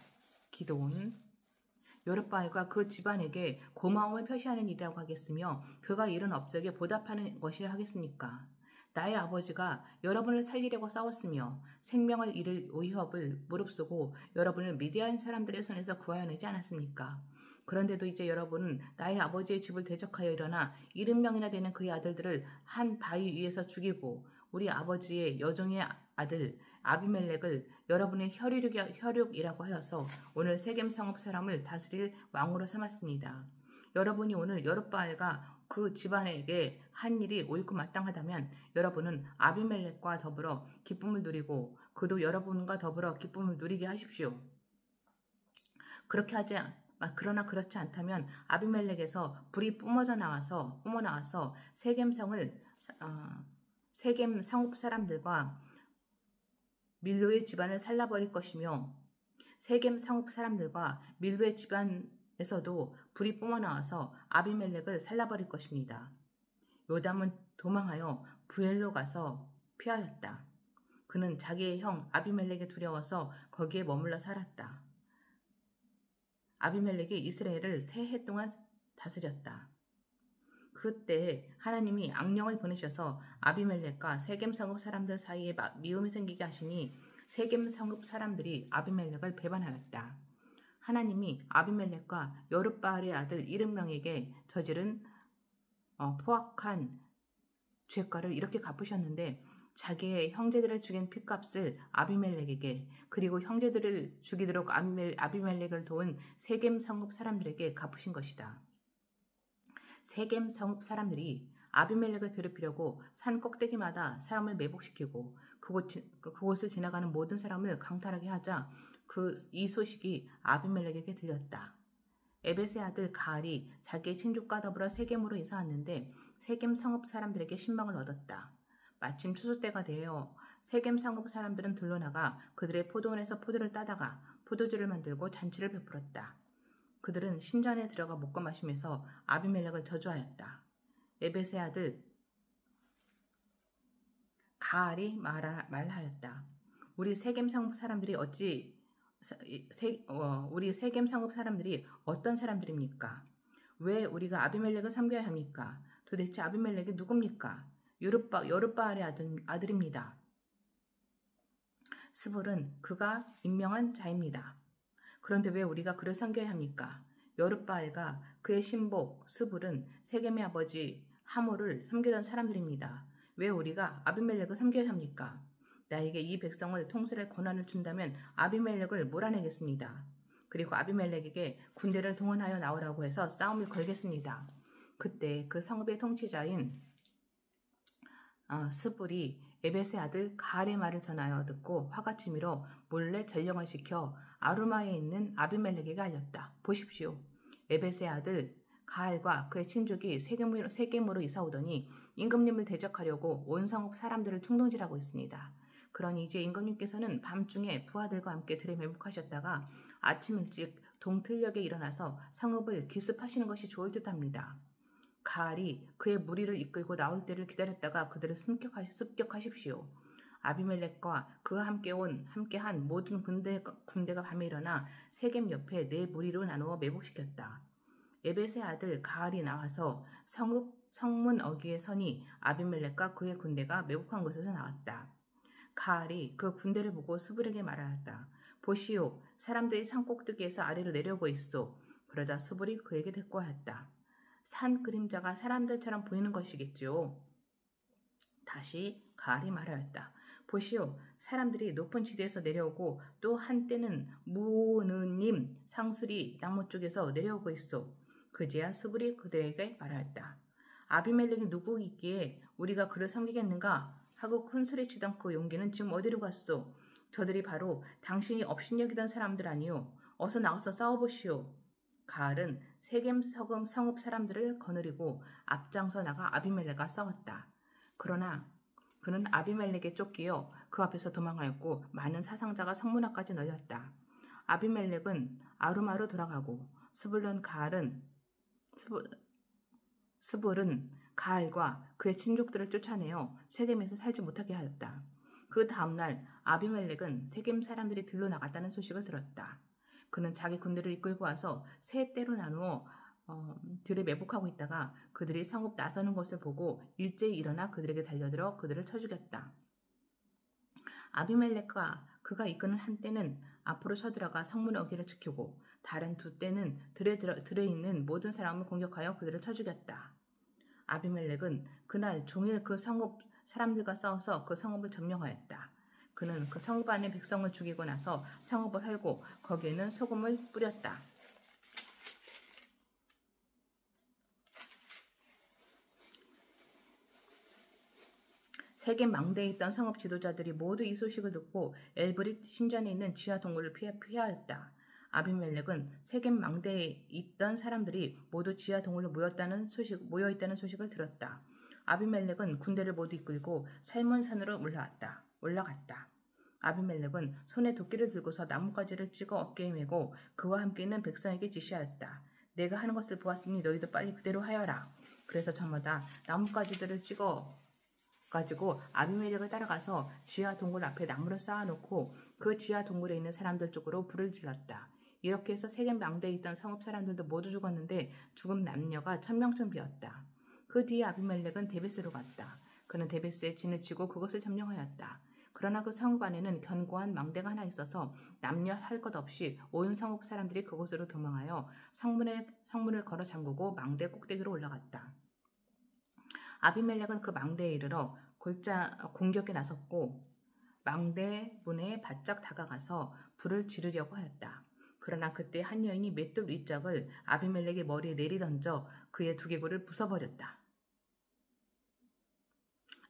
그 집안에게 고마움을 표시하는 일이라고 하겠으며 그가 이룬 업적에 보답하는 것이라 하겠습니까? 나의 아버지가 여러분을 살리려고 싸웠으며 생명을 잃을 위협을 무릅쓰고 여러분을 미디안 사람들의 손에서 구하여내지 않았습니까? 그런데도 이제 여러분은 나의 아버지의 집을 대적하여 일어나 70명이나 되는 그의 아들들을 한 바위 위에서 죽이고 우리 아버지의 여종의 아들 아비멜렉을 여러분의 혈육이라고 하여서 오늘 세겜 성읍 사람을 다스릴 왕으로 삼았습니다. 여러분이 오늘 여룻바알과 그 집안에게 한 일이 옳고 마땅하다면 여러분은 아비멜렉과 더불어 기쁨을 누리고 그도 여러분과 더불어 기쁨을 누리게 하십시오. 그러나 그렇지 않다면 아비멜렉에서 불이 뿜어 나와서 세겜 성읍 사람들과 밀로의 집안을 살라버릴 것이며 세겜 성읍 사람들과 밀로의 집안에서도 불이 뿜어 나와서 아비멜렉을 살라버릴 것입니다. 요담은 도망하여 부엘로 가서 피하였다. 그는 자기의 형 아비멜렉이 두려워서 거기에 머물러 살았다. 아비멜렉이 이스라엘을 3해 동안 다스렸다. 그때 하나님이 악령을 보내셔서 아비멜렉과 세겜 성읍 사람들 사이에 미움이 생기게 하시니 세겜 성읍 사람들이 아비멜렉을 배반하였다. 하나님이 아비멜렉과 여룻바알의 아들 70명에게 저지른 포악한 죄가를 이렇게 갚으셨는데 자기의 형제들을 죽인 핏값을 아비멜렉에게 그리고 형제들을 죽이도록 아비멜렉을 도운 세겜 성읍 사람들에게 갚으신 것이다. 세겜 성읍 사람들이 아비멜렉을 괴롭히려고 산 꼭대기마다 사람을 매복시키고 그곳을 지나가는 모든 사람을 강탈하게 하자 이 소식이 아비멜렉에게 들렸다. 에벳의 아들 가알이 자기의 친족과 더불어 세겜으로 이사 왔는데 세겜 성읍 사람들에게 신망을 얻었다. 마침 추수 때가 되어 세겜 성읍 사람들은 들러나가 그들의 포도원에서 포도를 따다가 포도주를 만들고 잔치를 베풀었다. 그들은 신전에 들어가 먹고 마시면서 아비멜렉을 저주하였다. 에벳의 아들 가알이 말하였다. 우리 세겜 성읍 사람들이 어떤 사람들입니까? 왜 우리가 아비멜렉을 섬겨야 합니까? 도대체 아비멜렉이 누굽니까? 여룻바알의 아들입니다. 스불은 그가 임명한 자입니다. 그런데 왜 우리가 그를 섬겨야 합니까? 여룻바알과 그의 신복 스불은 세겜의 아버지 하모를 섬기던 사람들입니다. 왜 우리가 아비멜렉을 섬겨야 합니까? 나에게 이 백성을 통솔할 권한을 준다면 아비멜렉을 몰아내겠습니다. 그리고 아비멜렉에게 군대를 동원하여 나오라고 해서 싸움을 걸겠습니다. 그때 그 성읍의 통치자인 스불이 에벳의 아들 가알의 말을 전하여 듣고 화가 치밀어 몰래 전령을 시켜 아루마에 있는 아비멜렉에게 알렸다. 보십시오. 에벳의 아들 가알과 그의 친족이 세겜으로 이사 오더니 임금님을 대적하려고 온 성읍 사람들을 충동질하고 있습니다. 그러니 이제 임금님께서는 밤중에 부하들과 함께 들에 매복하셨다가 아침 일찍 동틀녘에 일어나서 성읍을 기습하시는 것이 좋을 듯합니다. 가알이 그의 무리를 이끌고 나올 때를 기다렸다가 그들을 습격하십시오. 아비멜렉과 그와 함께한 모든 군대가 밤에 일어나 세겜 옆에 네 무리로 나누어 매복시켰다. 에벳의 아들 가알이 나와서 성문 어귀에 서니 아비멜렉과 그의 군대가 매복한 곳에서 나왔다. 가알이 그 군대를 보고 스불에게 말하였다. 보시오, 사람들이 산 꼭대기에서 아래로 내려오고 있소. 그러자 스불이 그에게 대꾸하였다. 산 그림자가 사람들처럼 보이는 것이겠지요. 다시 가알이 말하였다. 보시오, 사람들이 높은 지대에서 내려오고 또 한때는 무느님 상술이 나무 쪽에서 내려오고 있어. 그제야 스불이 그들에게 말하였다. 아비멜렉이 누구이기에 우리가 그를 섬기겠는가? 하고 큰 소리치던 그 용기는 지금 어디로 갔소? 저들이 바로 당신이 업신여기던 사람들 아니오. 어서 나와서 싸워보시오. 가알은 세겜 성읍 사람들을 거느리고 앞장서 나가 아비멜렉과 싸웠다. 그러나 그는 아비멜렉에 쫓기어 그 앞에서 도망하였고 많은 사상자가 성문 앞까지 널렸다. 아비멜렉은 아루마로 돌아가고 스불은 가알과 그의 친족들을 쫓아내어 세겜에서 살지 못하게 하였다. 그 다음날 아비멜렉은 세겜 사람들이 들로 나갔다는 소식을 들었다. 그는 자기 군대를 이끌고 와서 세 떼로 나누어 들에 매복하고 있다가 그들이 성읍 나서는 것을 보고 일제히 일어나 그들에게 달려들어 그들을 쳐 죽였다. 아비멜렉과 그가 이끄는 한 떼는 앞으로 쳐들어가 성문 어귀를 지키고 다른 두 떼는 들에 있는 모든 사람을 공격하여 그들을 쳐 죽였다. 아비멜렉은 그날 종일 그 성읍 사람들과 싸워서 그 성읍을 점령하였다. 그는 그 성읍 안의 백성을 죽이고 나서 성읍을 헐고 거기에는 소금을 뿌렸다. 세겜 망대에 있던 성읍 지도자들이 모두 이 소식을 듣고 엘브릿 신전에 있는 지하 동굴을 피하였다. 아비멜렉은 세겜 망대에 있던 사람들이 모두 지하 동굴로 모여 있다는 소식을 들었다. 아비멜렉은 군대를 모두 이끌고 살몬산으로 올라갔다. 아비멜렉은 손에 도끼를 들고서 나뭇가지를 찍어 어깨에 메고 그와 함께 있는 백성에게 지시하였다. 내가 하는 것을 보았으니 너희도 빨리 그대로 하여라. 그래서 저마다 나뭇가지들을 찍어 가지고 아비멜렉을 따라가서 지하 동굴 앞에 나무를 쌓아놓고 그 지하 동굴에 있는 사람들 쪽으로 불을 질렀다. 이렇게 해서 세겜 망대에 있던 성읍 사람들도 모두 죽었는데 죽은 남녀가 1000명쯤 되었다. 그 뒤에 아비멜렉은 데베스로 갔다. 그는 데베스에 진을 치고 그것을 점령하였다. 그러나 그 성읍 안에는 견고한 망대가 하나 있어서 남녀 할 것 없이 온 성읍 사람들이 그곳으로 도망하여 성문을 걸어 잠그고 망대 꼭대기로 올라갔다. 아비멜렉은 그 망대에 이르러 공격에 나섰고 망대 문에 바짝 다가가서 불을 지르려고 하였다. 그러나 그때 한 여인이 맷돌 윗짝을 아비멜렉의 머리에 내리던져 그의 두개골을 부숴버렸다.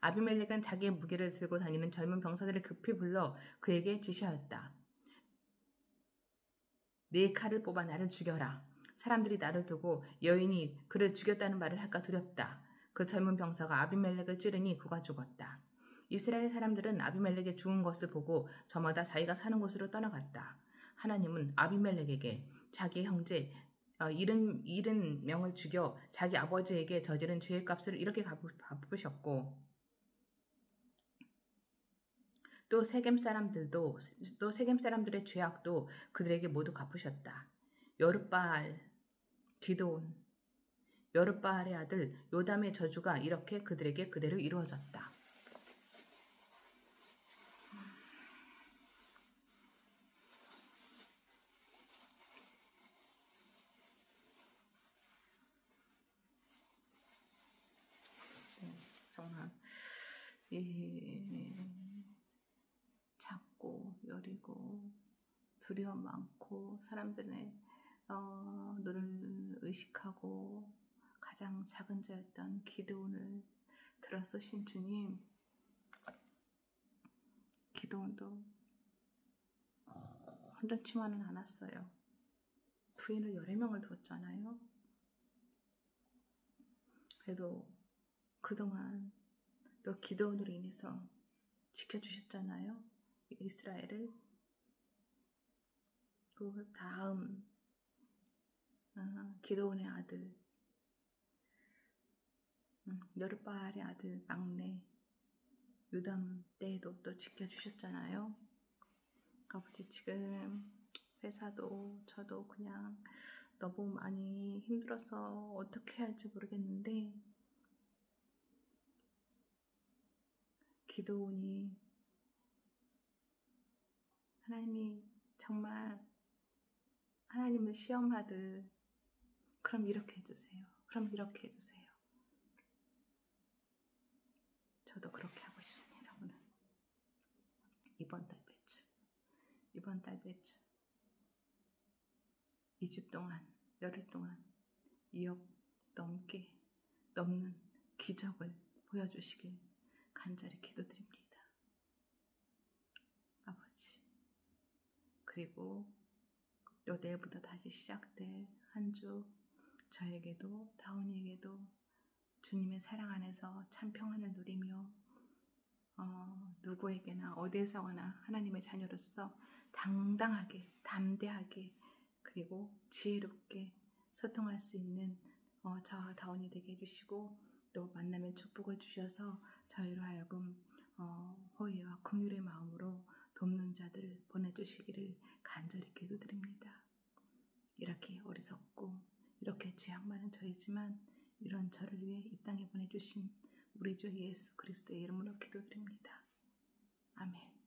아비멜렉은 자기의 무기를 들고 다니는 젊은 병사들을 급히 불러 그에게 지시하였다. 네 칼을 뽑아 나를 죽여라. 사람들이 나를 두고 여인이 그를 죽였다는 말을 할까 두렵다. 그 젊은 병사가 아비멜렉을 찌르니 그가 죽었다. 이스라엘 사람들은 아비멜렉의 죽은 것을 보고 저마다 자기가 사는 곳으로 떠나갔다. 하나님은 아비멜렉에게 자기 형제 70명을 죽여 자기 아버지에게 저지른 죄의 값을 이렇게 갚으셨고 또 세겜 사람들의 죄악도 그들에게 모두 갚으셨다. 여룻바알, 기드온, 여룻바알의 아들 요담의 저주가 이렇게 그들에게 그대로 이루어졌다. 정말 작고 여리고 두려움 많고 사람들의 눈을 의식하고 가장 작은 자였던 기드온을 들어쓰신 주님, 기드온도 혼돈치만은 않았어요. 부인을 여러 명을 뒀잖아요. 그래도 그동안 또 기드온으로 인해서 지켜주셨잖아요. 이스라엘을. 그 다음 기드온의 아들, 여룻바알의 아들 막내 요담 때에도 또 지켜주셨잖아요. 아버지, 지금 회사도 저도 그냥 너무 많이 힘들어서 어떻게 해야 할지 모르겠는데, 기드온이 하나님이 정말 하나님을 시험하듯 그럼 이렇게 해주세요. 그럼 이렇게 해주세요. 저도 그렇게 하고 싶습니다. 오늘 이번 달 배출 2주 동안, 열흘 동안 2억 넘는 기적을 보여주시길 간절히 기도드립니다. 아버지, 그리고 요 내일부터 다시 시작될 한 주, 저에게도 다운이에게도 주님의 사랑 안에서 참 평안을 누리며 누구에게나 어디에서거나 하나님의 자녀로서 당당하게, 담대하게, 그리고 지혜롭게 소통할 수 있는 저와 다운이 되게 해주시고, 또 만남의 축복을 주셔서 저희로 하여금 호의와 긍휼의 마음으로 돕는 자들을 보내주시기를 간절히 기도드립니다. 이렇게 어리석고 이렇게 죄악 많은 저이지만 이런 저를 위해 이 땅에 보내주신 우리 주 예수 그리스도의 이름으로 기도드립니다. 아멘.